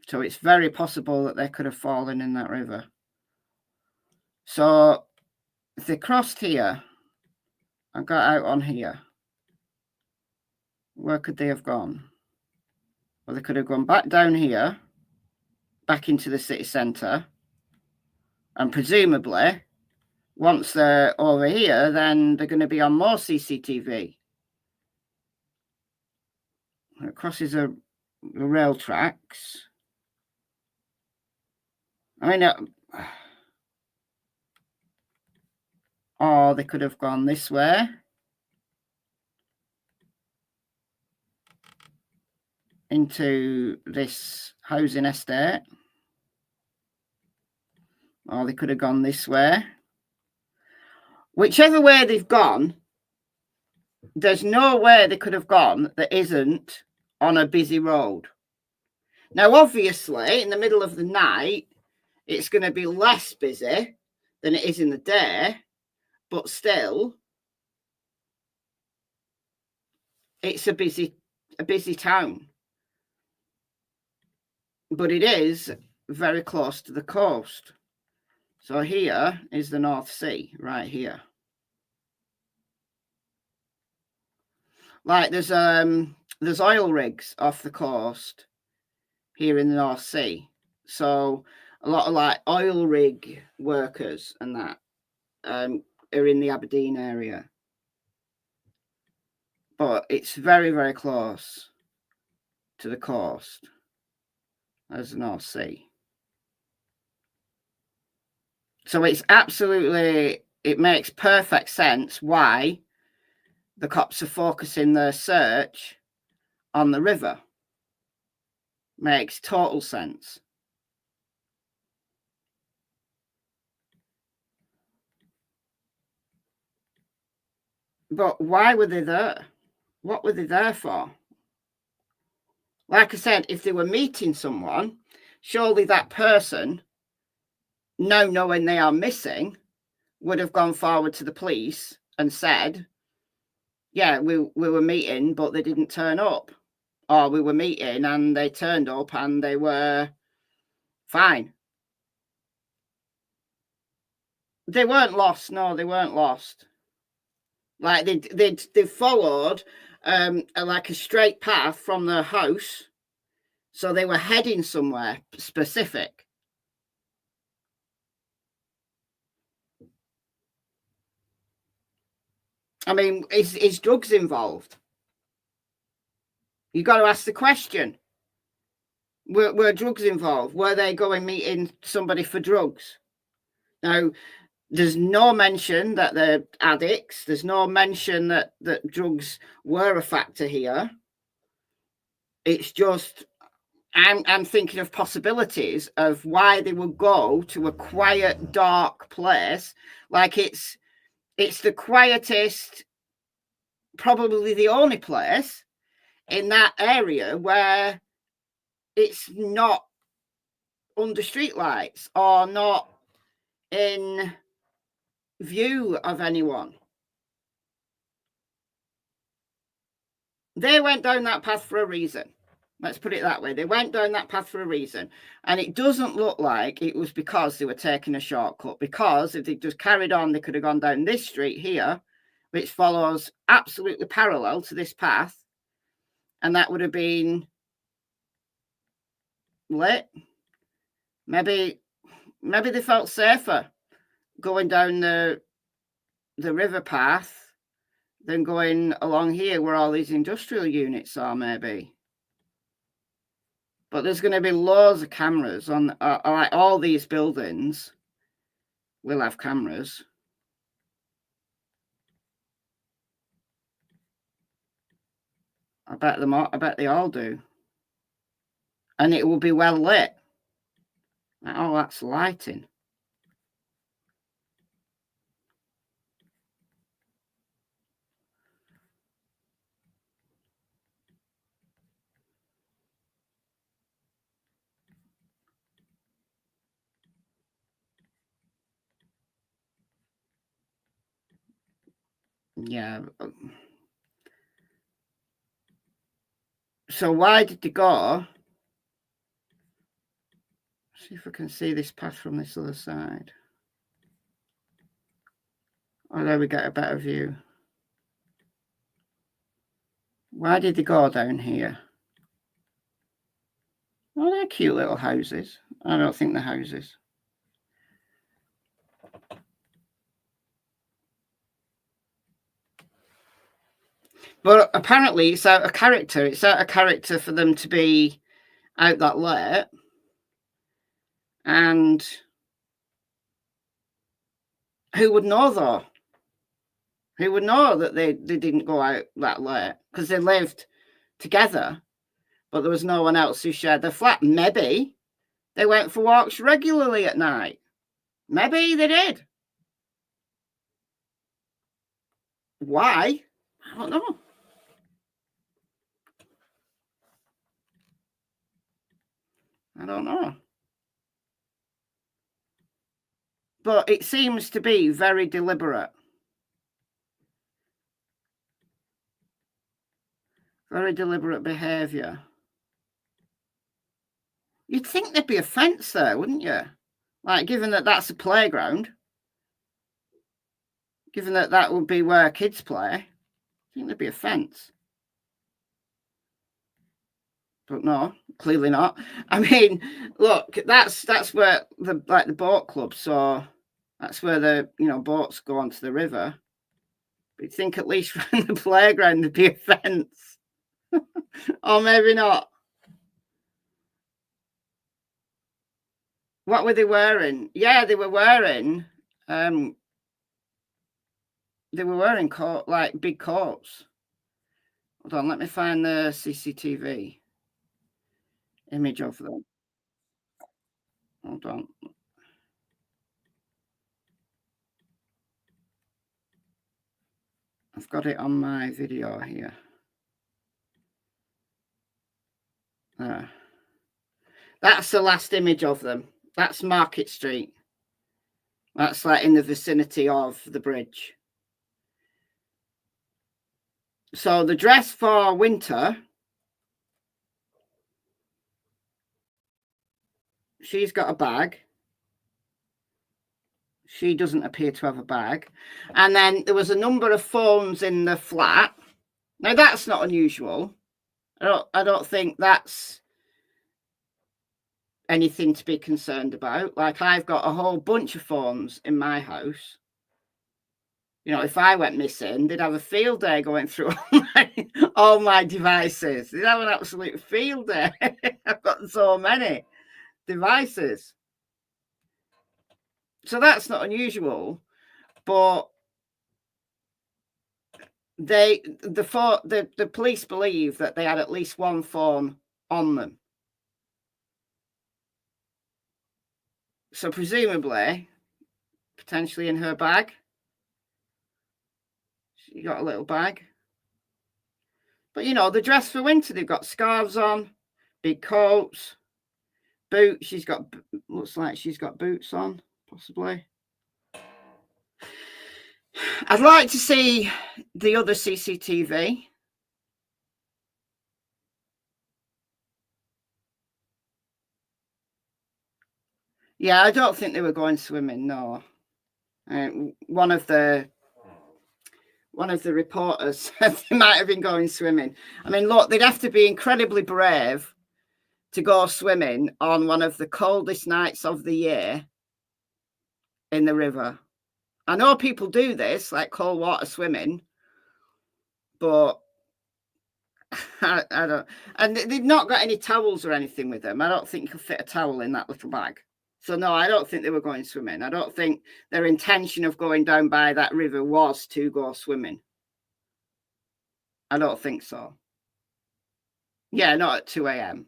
So it's very possible that they could have fallen in that river. So if they crossed here and got out on here, where could they have gone? Well, they could have gone back down here, back into the city centre, and presumably, once they're over here, then they're going to be on more CCTV. It crosses the rail tracks. I mean, or they could have gone this way. Into this housing estate. Or they could have gone this way. Whichever way they've gone, there's no way they could have gone that isn't on a busy road. Now, obviously, in the middle of the night, it's going to be less busy than it is in the day, but still, it's a busy town. But it is very close to the coast. So here is the North Sea, right here. Like there's oil rigs off the coast here in the North Sea. So a lot of like oil rig workers and that are in the Aberdeen area. But it's very, very close to the coast. There's the North Sea. So it's absolutely, it makes perfect sense why the cops are focusing their search on the river. Makes total sense. But why were they there? What were they there for? Like I said, if they were meeting someone, surely that person, now knowing they are missing, would have gone forward to the police and said, yeah, we were meeting, but they didn't turn up. Or we were meeting and they turned up and they were fine. They weren't lost. No, they weren't lost. Like they followed like a straight path from their house. So they were heading somewhere specific. I mean, is drugs involved? You got to ask the question. Were drugs involved? Were they going meeting somebody for drugs? Now, there's no mention that they're addicts. There's no mention that drugs were a factor here. It's just, I'm thinking of possibilities of why they would go to a quiet, dark place. Like it's the quietest, probably the only place in that area where it's not under street lights or not in view of anyone. They went down that path for a reason. Let's put it that way. They went down that path for a reason. And it doesn't look like it was because they were taking a shortcut. Because if they just carried on, they could have gone down this street here, which follows absolutely parallel to this path. And that would have been lit. Maybe they felt safer going down the river path than going along here where all these industrial units are, maybe. But there's going to be loads of cameras on like all these buildings will have cameras. I bet they all do. And it will be well lit. Oh, that's lighting. Yeah. So why did they go? See if I can see this path from this other side. Oh, there we get a better view. Why did they go down here? Oh, they're cute little houses. I don't think they're houses. But apparently it's out of character. It's out of character for them to be out that late. And who would know, though? Who would know that they didn't go out that late? Because they lived together, but there was no one else who shared their flat. Maybe they went for walks regularly at night. Maybe they did. Why? I don't know. I don't know. But it seems to be very deliberate. Very deliberate behaviour. You'd think there'd be a fence there, wouldn't you? Like, given that that's a playground, given that that would be where kids play, I think there'd be a fence. But no, clearly not. I mean, look, that's where the boat club, so that's where the boats go onto the river. But you'd think at least around the playground there'd be a fence. Or maybe not. What were they wearing? Yeah, they were wearing coat, like big coats. Hold on, let me find the CCTV image of them. Hold on. I've got it on my video here. That's the last image of them. That's Market Street. That's like in the vicinity of the bridge. So the dress for winter, she's got a bag. She doesn't appear to have a bag. And then there was a number of phones in the flat. Now that's not unusual. I don't think that's anything to be concerned about. Like, I've got a whole bunch of phones in my house. If I went missing, they'd have a field day going through all my devices. They'd have an absolute field day. I've got so many devices. So that's not unusual. But the police believe that they had at least one phone on them. So presumably, potentially in her bag. She got a little bag. But the dress for winter, they've got scarves on, big coats, boots. Looks like she's got boots on, possibly. I'd like to see the other CCTV. Yeah, I don't think they were going swimming, no. One of the reporters said they might have been going swimming. I mean, look, they'd have to be incredibly brave to go swimming on one of the coldest nights of the year in the river. I know people do this, like cold water swimming, but I don't. And they've not got any towels or anything with them. I don't think you could fit a towel in that little bag. So no, I don't think they were going swimming. I don't think their intention of going down by that river was to go swimming. I don't think so. Yeah, not at 2 a.m.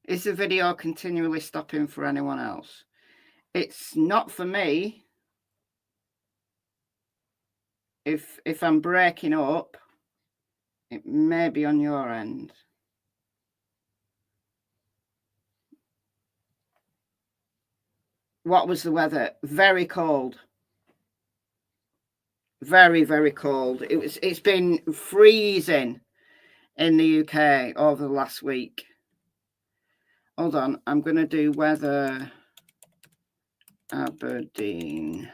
Is the video continually stopping for anyone else? It's not for me. If I'm breaking up, it may be on your end. What was the weather? Very cold. Very, very cold. It's been freezing in the UK over the last week. Hold on, I'm going to do weather Aberdeen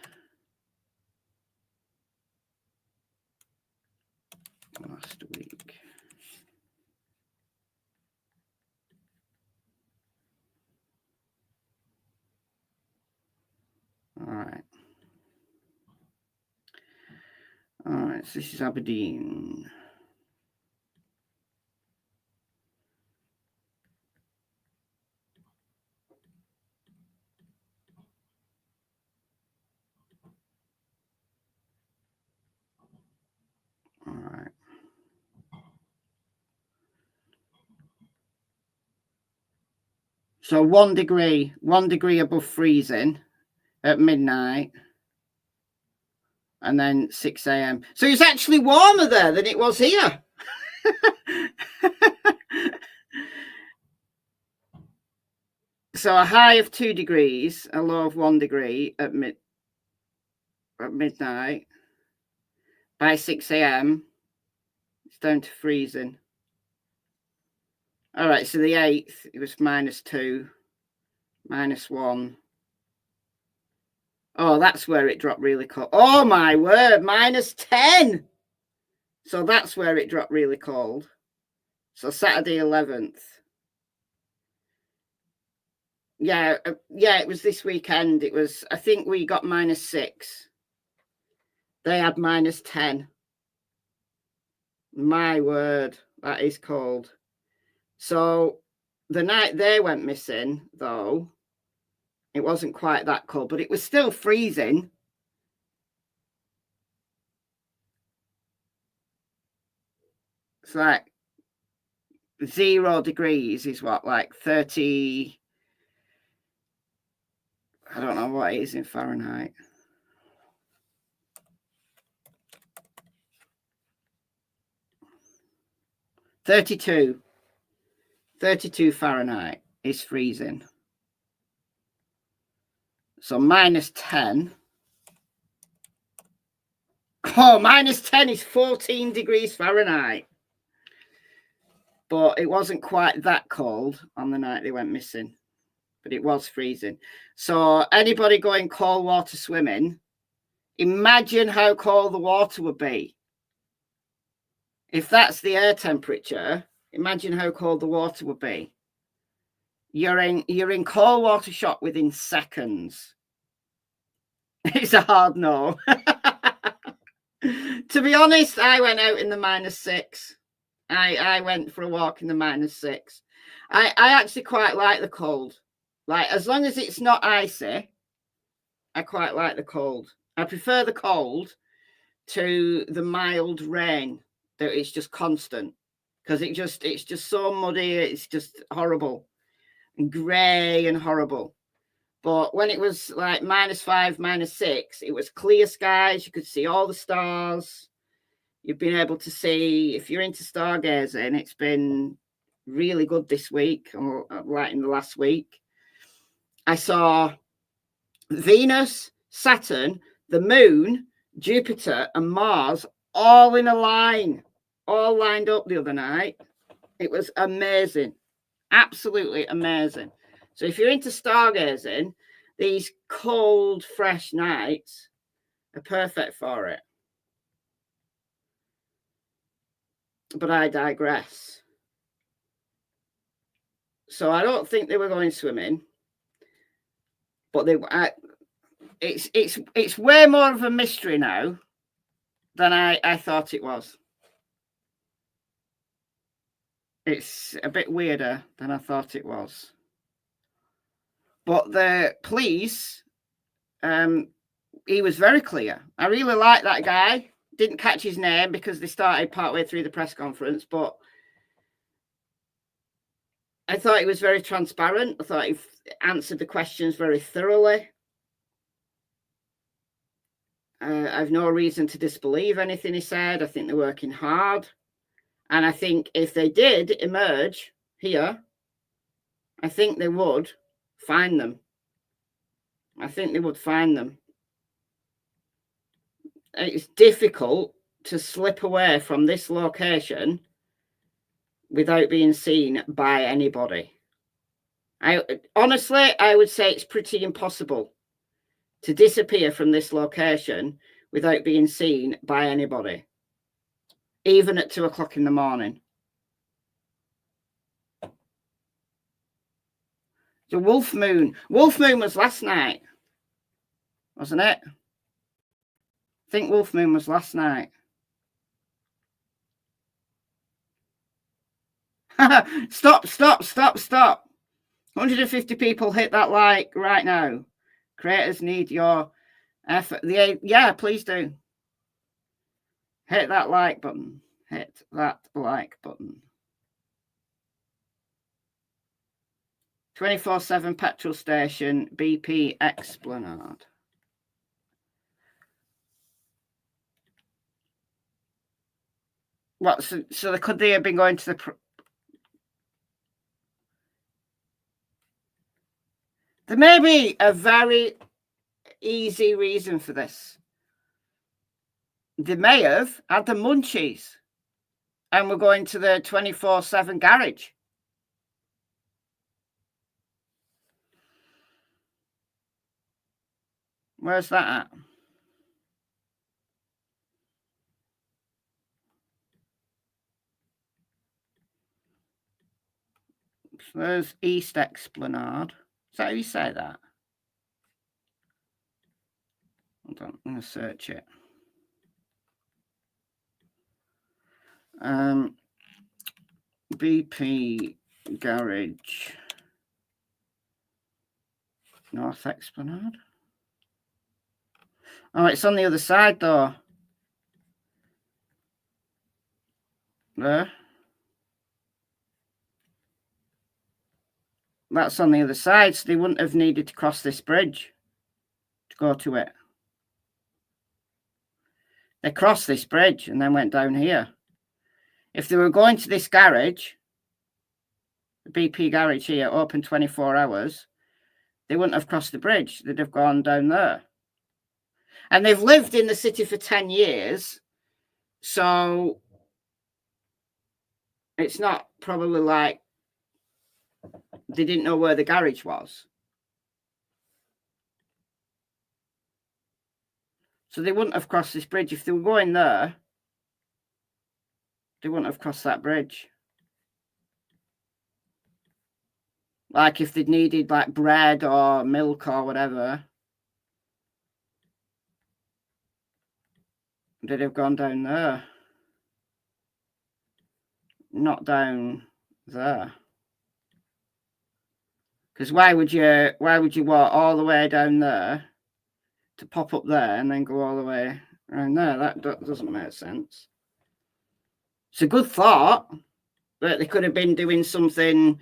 last week. All right, so this is Aberdeen. All right. So 1 degree above freezing at midnight. And then 6 a.m. So it's actually warmer there than it was here. So a high of 2 degrees, a low of 1 degree at midnight. By 6 a.m., it's down to freezing. All right, so the 8th, it was -2, -1. Oh, that's where it dropped really cold. Oh, my word, -10. So that's where it dropped really cold. So Saturday 11th. Yeah, it was this weekend. It was, I think we got -6. They had -10. My word, that is cold. So the night they went missing, though, it wasn't quite that cold, but it was still freezing. It's like 0 degrees is what, like 30. I don't know what it is in Fahrenheit. $32 Fahrenheit is freezing. So -10. Oh, -10 is 14 degrees Fahrenheit. But it wasn't quite that cold on the night they went missing. But it was freezing. So anybody going cold water swimming, imagine how cold the water would be. If that's the air temperature, imagine how cold the water would be. You're in cold water shock within seconds. It's a hard no. To be honest, I went out in the -6. I went for a walk in the -6. I actually quite like the cold. Like, as long as it's not icy, I quite like the cold. I prefer the cold to the mild rain that it's just constant, because it's just so muddy. It's just horrible and grey and horrible. But when it was like -5, -6, it was clear skies. You could see all the stars. You've been able to see, if you're into stargazing, it's been really good this week, or like in the last week. I saw Venus, Saturn, the moon, Jupiter, and Mars all in a line, all lined up the other night. It was amazing, absolutely amazing. So if you're into stargazing, these cold, fresh nights are perfect for it. But I digress. So I don't think they were going swimming, but it's way more of a mystery now than I thought it was. It's a bit weirder than I thought it was. But the police, he was very clear. I really like that guy. Didn't catch his name because they started partway through the press conference, but I thought he was very transparent. I thought he answered the questions very thoroughly. I've no reason to disbelieve anything he said. I think they're working hard. And I think if they did emerge here, I think they would find them. I think they would find them. It's difficult to slip away from this location without being seen by anybody. Honestly, I would say it's pretty impossible to disappear from this location without being seen by anybody, even at 2 o'clock in the morning. The Wolf Moon. Wolf Moon was last night, wasn't it? I think Wolf Moon was last night. Stop. 150 people hit that like right now. Creators need your effort. Yeah, please do. Hit that like button. Hit that like button. 24/7 petrol station, BP Esplanade. What? So could they have been going to the? There may be a very easy reason for this. They may have had the munchies and were going to the 24/7 garage. Where's that at? So there's East Esplanade. Is that how you say that? Hold on, I'm going to search it. BP Garage. North Esplanade. Oh, it's on the other side though. There. That's on the other side, so they wouldn't have needed to cross this bridge to go to it. They crossed this bridge and then went down here. If they were going to this garage, the BP garage here, open 24 hours, they wouldn't have crossed the bridge. They'd have gone down there. And they've lived in the city for 10 years, so it's not probably like they didn't know where the garage was. So they wouldn't have crossed this bridge. If they were going there, they wouldn't have crossed that bridge. Like if they'd needed like bread or milk or whatever, they'd have gone down there. Not down there. Because why would you walk all the way down there to pop up there and then go all the way around there? That doesn't make sense. It's a good thought that they could have been doing something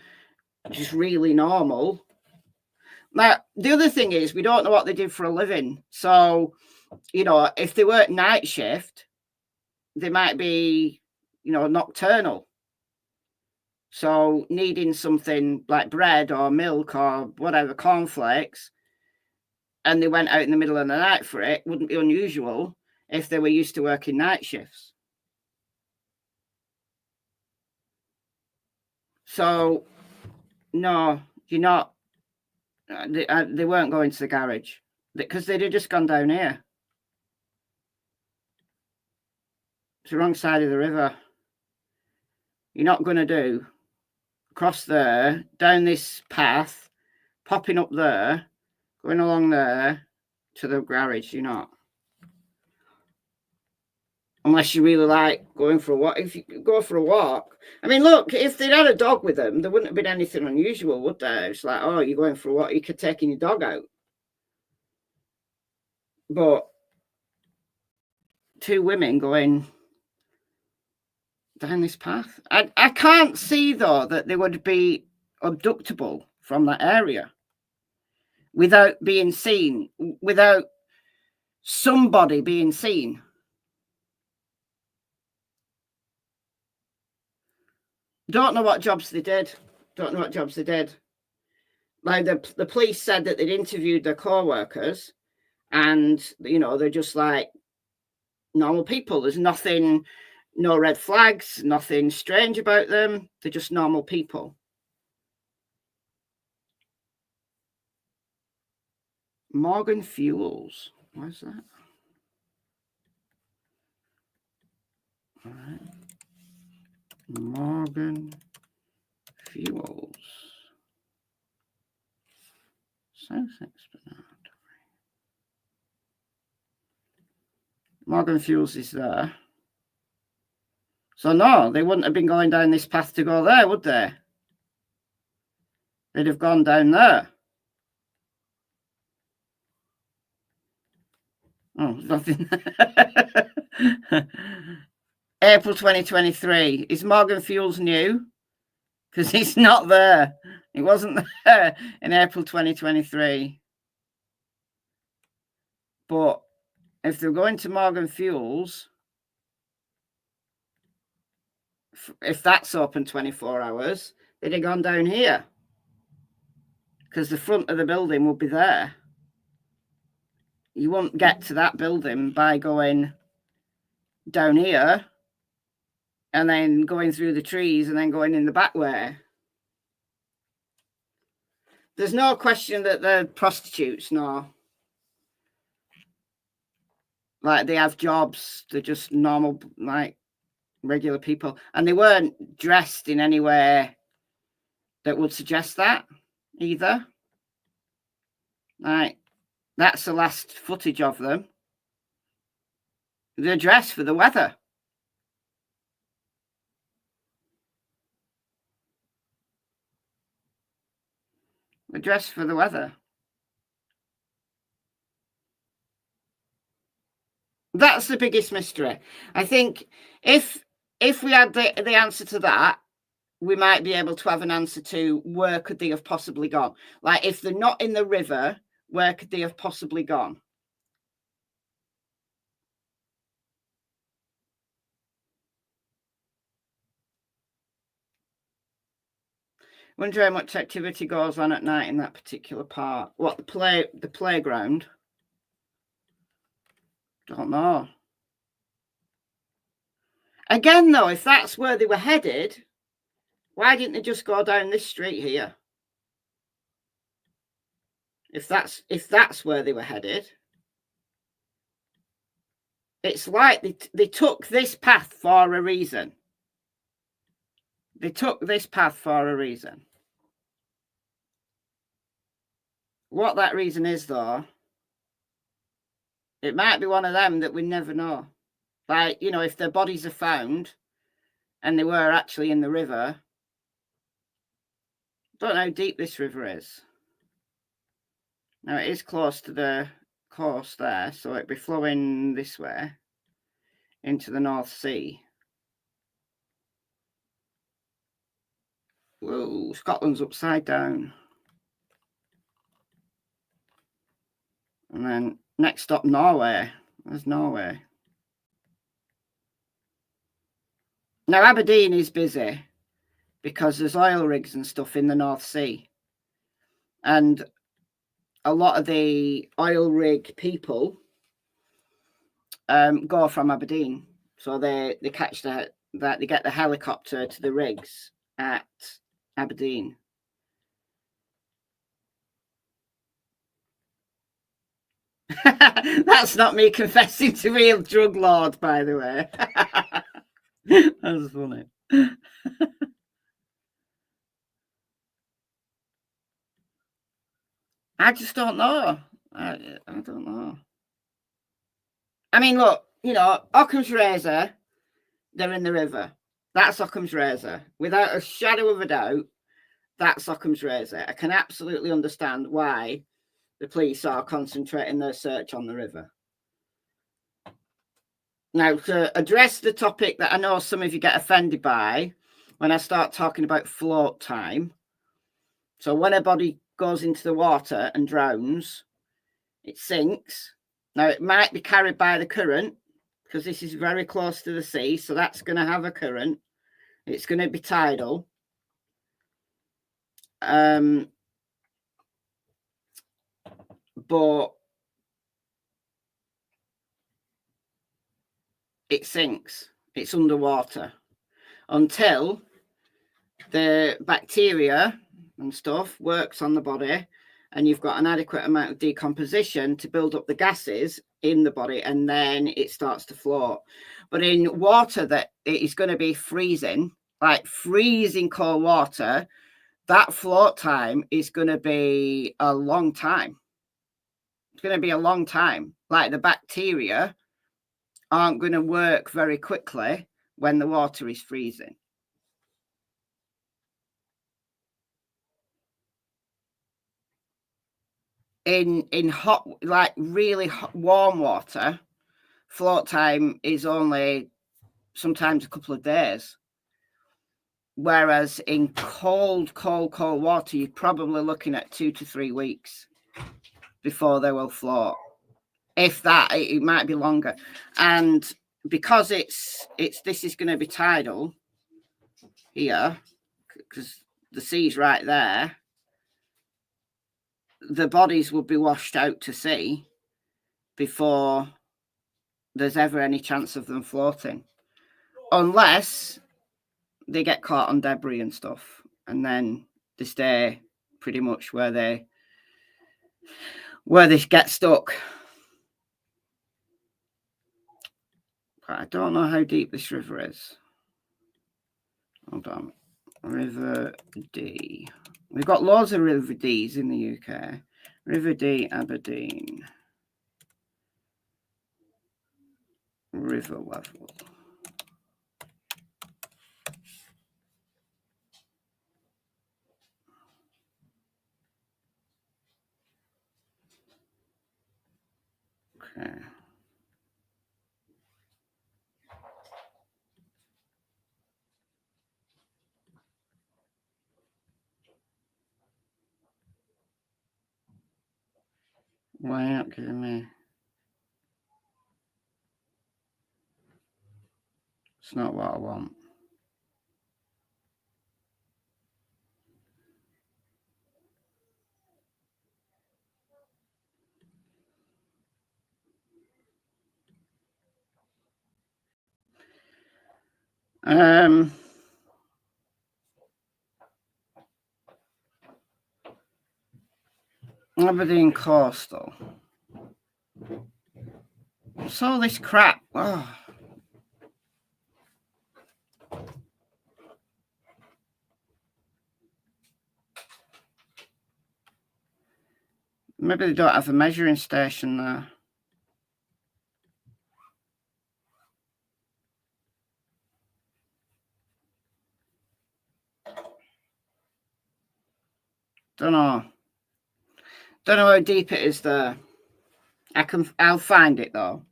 just really normal. Now, the other thing is we don't know what they did for a living. So, you know, if they work night shift, they might be, you know, nocturnal. So needing something like bread or milk or whatever, cornflakes, and they went out in the middle of the night for it, wouldn't be unusual if they were used to working night shifts. So, no, you're not. They weren't going to the garage because they'd have just gone down here. It's the wrong side of the river. You're not going to do across there, down this path, popping up there, going along there to the garage, you know. Unless you really like going for a walk. If you go for a walk, I mean, look, if they'd had a dog with them, there wouldn't have been anything unusual, would there? It's like, oh, you're going for a walk, you could take your dog out. But 2 women going down this path. I can't see, though, that they would be abductable from that area without being seen, without somebody being seen. Don't know what jobs they did. Don't know what jobs they did. Like the police said that they'd interviewed their co-workers and, you know, they're just like normal people. There's nothing, no red flags, nothing strange about them. They're just normal people. Morgan Fuels. Where's that? All right. Morgan Fuels. South Explanatory. Morgan Fuels is there. So no, they wouldn't have been going down this path to go there, would they? They'd have gone down there. Oh, nothing. April 2023. Is Morgan Fuels new? Because he's not there. He wasn't there in April 2023. But if they're going to Morgan Fuels, if that's open 24 hours, they'd have gone down here. Because the front of the building would be there. You won't get to that building by going down here and then going through the trees and then going in the back way. There's no question that they're prostitutes, no. Like, they have jobs. They're just normal, like, regular people. And they weren't dressed in any way that would suggest that either. Like, that's the last footage of them. They're dressed for the weather. They're dressed for the weather. That's the biggest mystery. I think if we had the answer to that, we might be able to have an answer to where could they have possibly gone. Like, if they're not in the river, where could they have possibly gone? Wonder how much activity goes on at night in that particular part. What, the playground? Don't know. Again, though, if that's where they were headed, why didn't they just go down this street here? If that's where they were headed, it's like they took this path for a reason. They took this path for a reason. What that reason is, though, it might be one of them that we never know. Like, you know, if their bodies are found and they were actually in the river, don't know how deep this river is. Now, it is close to the coast there, so it'd be flowing this way into the North Sea. Whoa, Scotland's upside down. And then next stop, Norway. There's Norway. Now, Aberdeen is busy because there's oil rigs and stuff in the North Sea. And a lot of the oil rig people go from Aberdeen. So they catch they get the helicopter to the rigs at Aberdeen. That's not me confessing to be a drug lord, by the way. That's funny. I just don't know. I don't know. I mean, look, you know, Occam's razor, they're in the river. That's Occam's razor. Without a shadow of a doubt, that's Occam's razor. I can absolutely understand why the police are concentrating their search on the river. Now, to address the topic that I know some of you get offended by when I start talking about float time. So when a body goes into the water and drowns, it sinks. Now, it might be carried by the current because this is very close to the sea. So that's going to have a current. It's going to be tidal. But it sinks. It's underwater until the bacteria and stuff works on the body and you've got an adequate amount of decomposition to build up the gases in the body, and then it starts to float. But in water that it is going to be freezing, like freezing cold water, that float time is going to be a long time. It's going to be a long time. Like the bacteria aren't going to work very quickly when the water is freezing. In hot, like really hot, warm water, float time is only sometimes a couple of days. Whereas in cold water, you're probably looking at 2 to 3 weeks before they will float. If that, it might be longer. And because this is going to be tidal here, because the sea's right there, the bodies will be washed out to sea before there's ever any chance of them floating, unless they get caught on debris and stuff, and then they stay pretty much where they get stuck. But I don't know how deep this river is. Hold on. River D. We've got loads of River Ds in the UK. River D, Aberdeen. River level. Okay. Why not giving me? It's not what I want. Aberdeen coastal. What's all this crap? Oh. Maybe they don't have a measuring station there. Don't know. Don't know how deep it is there. I'll find it though.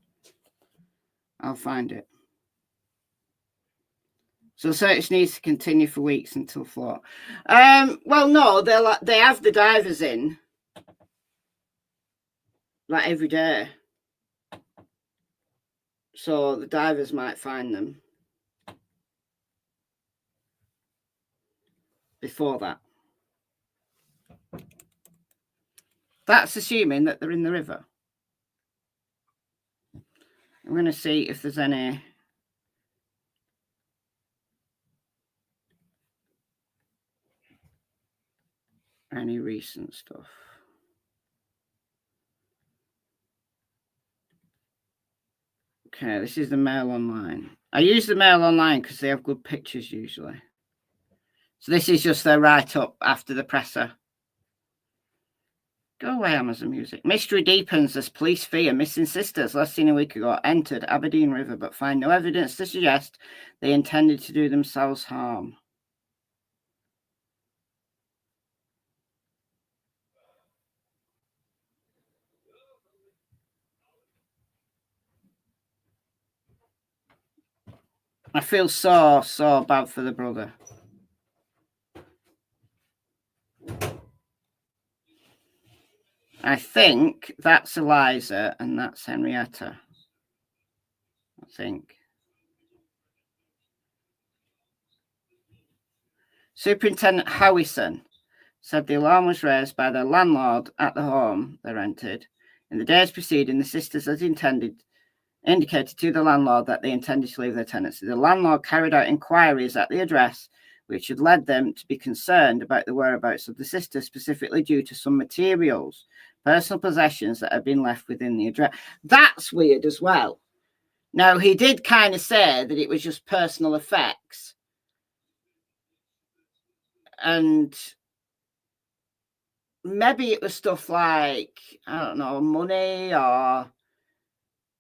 I'll find it. So search needs to continue for weeks until float. Well, no, they have the divers in like every day. So the divers might find them before that. That's assuming that they're in the river. I'm going to see if there's any recent stuff. Okay, this is the Mail Online. I use the Mail Online because they have good pictures usually. So this is just their write-up after the presser. Go away, Amazon Music. Mystery deepens as police fear missing sisters less than a week ago entered Aberdeen River but find no evidence to suggest they intended to do themselves harm. I feel so bad for the brother. I think that's Eliza and that's Henrietta. I think. Superintendent Howison said the alarm was raised by the landlord at the home they rented. In the days preceding, the sisters had indicated to the landlord that they intended to leave their tenancy. The landlord carried out inquiries at the address, which had led them to be concerned about the whereabouts of the sisters, specifically due to some materials, personal possessions that had been left within the address. That's weird as well. Now, he did kind of say that it was just personal effects. And maybe it was stuff like, I don't know, money, or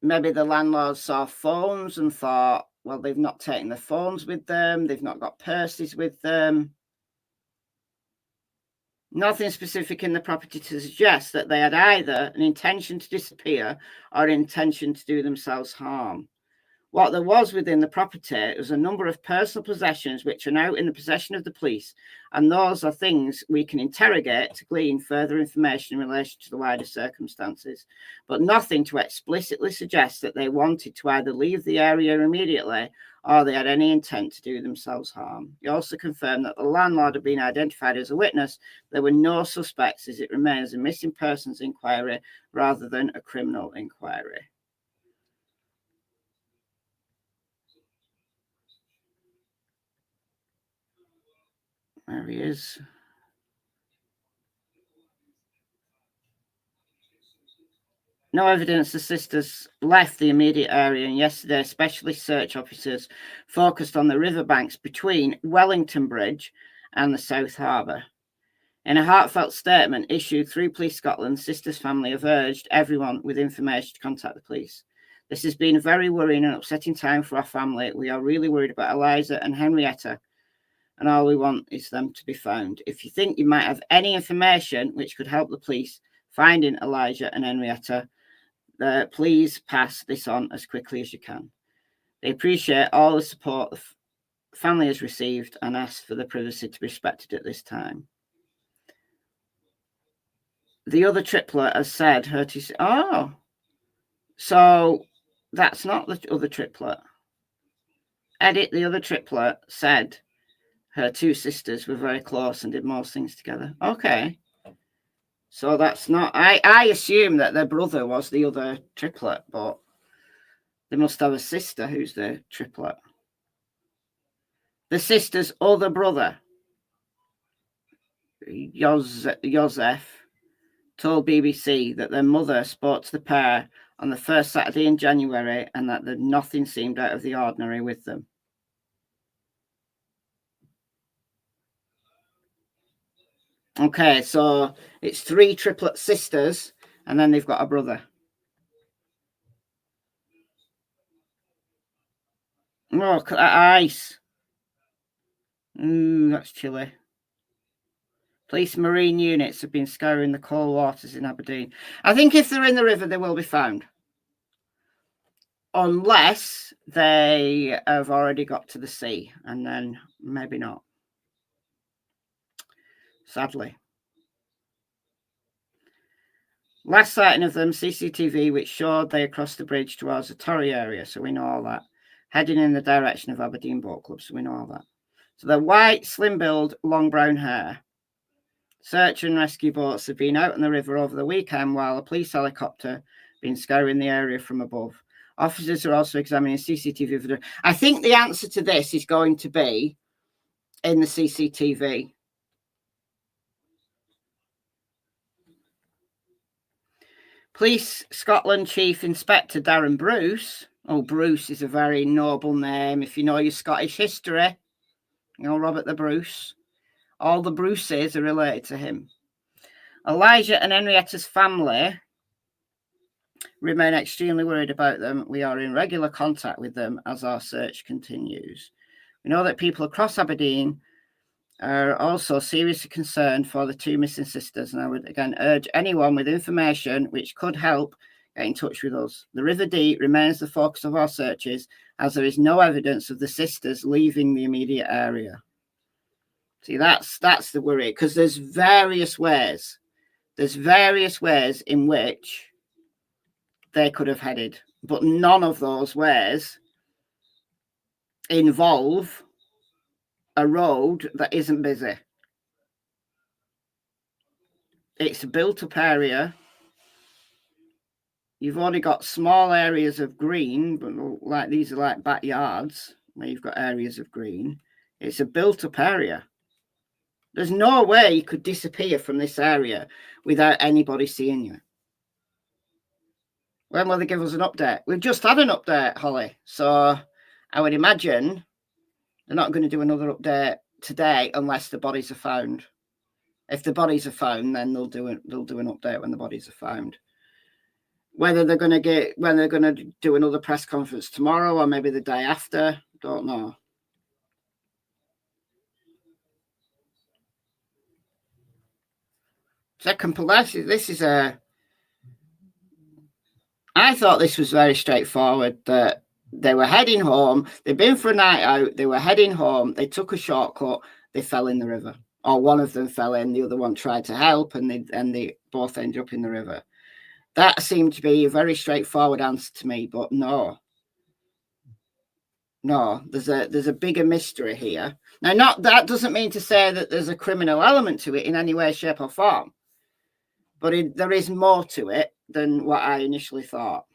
maybe the landlord saw phones and thought, well, they've not taken their phones with them. They've not got purses with them. Nothing specific in the property to suggest that they had either an intention to disappear or an intention to do themselves harm. What there was within the property was a number of personal possessions which are now in the possession of the police, and those are things we can interrogate to glean further information in relation to the wider circumstances, but nothing to explicitly suggest that they wanted to either leave the area immediately or they had any intent to do themselves harm. He also confirmed that the landlord had been identified as a witness. There were no suspects, as it remains a missing persons inquiry rather than a criminal inquiry. There he is. No evidence the sisters left the immediate area, and yesterday specialist search officers focused on the riverbanks between Wellington Bridge and the South Harbour. In a heartfelt statement issued through Police Scotland, the sisters' family have urged everyone with information to contact the police. This has been a very worrying and upsetting time for our family. We are really worried about Eliza and Henrietta, and all we want is them to be found. If you think you might have any information which could help the police finding Eliza and Henrietta, please pass this on as quickly as you can. They appreciate all the support the family has received and ask for the privacy to be respected at this time. The other triplet has said her to... Oh, so that's not the other triplet. Edit, the other triplet said her two sisters were very close and did most things together. Okay. So that's not... I assume that their brother was the other triplet, but they must have a sister who's the triplet. The sister's other brother, Joseph, told BBC that their mother spoke to the pair on the first Saturday in January and that nothing seemed out of the ordinary with them. Okay, so it's three triplet sisters, and then they've got a brother. Oh, ice. Ooh, that's chilly. Police marine units have been scouring the cold waters in Aberdeen. I think if they're in the river, they will be found. Unless they have already got to the sea, and then maybe not. Sadly. Last sighting of them, CCTV, which showed they crossed the bridge towards the Torrey area, so we know all that. Heading in the direction of Aberdeen Boat Club, so we know all that. So they're white, slim-build, long brown hair. Search and rescue boats have been out on the river over the weekend, while a police helicopter been scouring the area from above. Officers are also examining CCTV footage. I think the answer to this is going to be in the CCTV. Police Scotland Chief Inspector Darren Bruce. Oh, Bruce is a very noble name. If you know your Scottish history, you know Robert the Bruce. All the Bruces are related to him. Eliza and Henrietta's family remain extremely worried about them. We are in regular contact with them as our search continues. We know that people across Aberdeen are also seriously concerned for the two missing sisters, and I would again urge anyone with information which could help get in touch with us. The River Dee remains the focus of our searches, as there is no evidence of the sisters leaving the immediate area. See, that's the worry, because there's various ways in which they could have headed, but none of those ways involve a road that isn't busy. It's a built-up area. You've only got small areas of green, but like these are like backyards where you've got areas of green. It's a built-up area. There's no way you could disappear from this area without anybody seeing you. When will they give us an update? We've just had an update, Holly. So I would imagine they're not going to do another update today unless the bodies are found. If the bodies are found, then they'll do an update when the bodies are found. Whether they're going to do another press conference tomorrow or maybe the day after, don't know. Second police, I thought this was very straightforward, that they were heading home. They'd been for a night out. They were heading home. They took a shortcut. They fell in the river. Or one of them fell in. The other one tried to help, and they both ended up in the river. That seemed to be a very straightforward answer to me, but no. No, there's a bigger mystery here. Now, that doesn't mean to say that there's a criminal element to it in any way, shape, or form. But there is more to it than what I initially thought.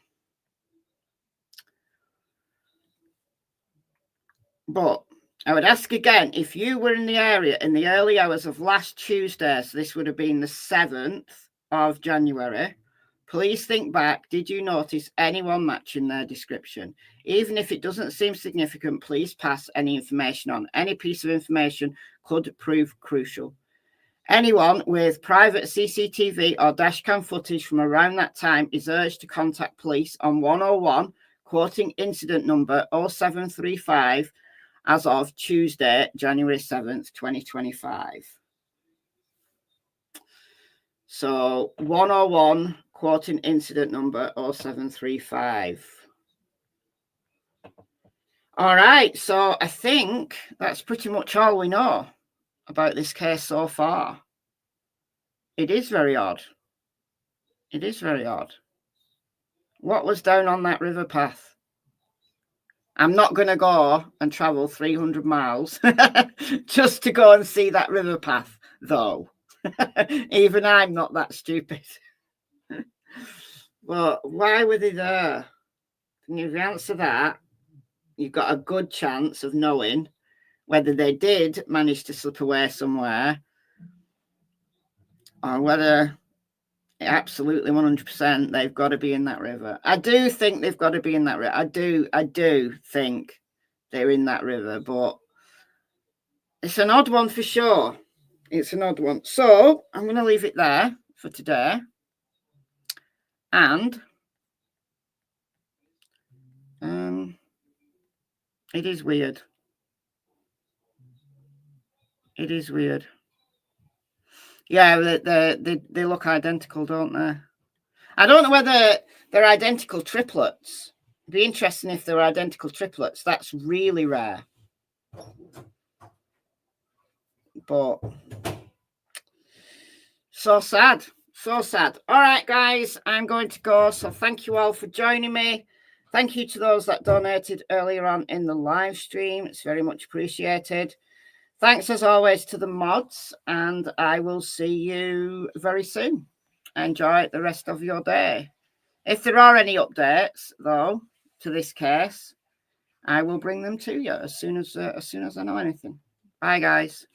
But I would ask again, if you were in the area in the early hours of last Tuesday, so this would have been the 7th of January, please think back. Did you notice anyone matching their description? Even if it doesn't seem significant, please pass any information on. Any piece of information could prove crucial. Anyone with private CCTV or dashcam footage from around that time is urged to contact police on 101, quoting incident number 0735 as of Tuesday, January 7th, 2025. So 101, quoting incident number 0735. All right, so I think that's pretty much all we know about this case so far. It is very odd. It is very odd. What was down on that river path? I'm not going to go and travel 300 miles just to go and see that river path, though. Even I'm not that stupid. But why were they there? And if you answer that, you've got a good chance of knowing whether they did manage to slip away somewhere or whether absolutely 100% they've got to be in that river. I do think they've got to be in that river. I do think they're in that river, but it's an odd one for sure. It's an odd one. So I'm going to leave it there for today. And it is weird. It is weird. Yeah, they look identical, don't they? I don't know whether they're identical triplets. It'd be interesting if they're identical triplets. That's really rare. But so sad. So sad. All right, guys, I'm going to go. So thank you all for joining me. Thank you to those that donated earlier on in the live stream. It's very much appreciated. Thanks, as always, to the mods, and I will see you very soon. Enjoy the rest of your day. If there are any updates, though, to this case, I will bring them to you as soon as I know anything. Bye, guys.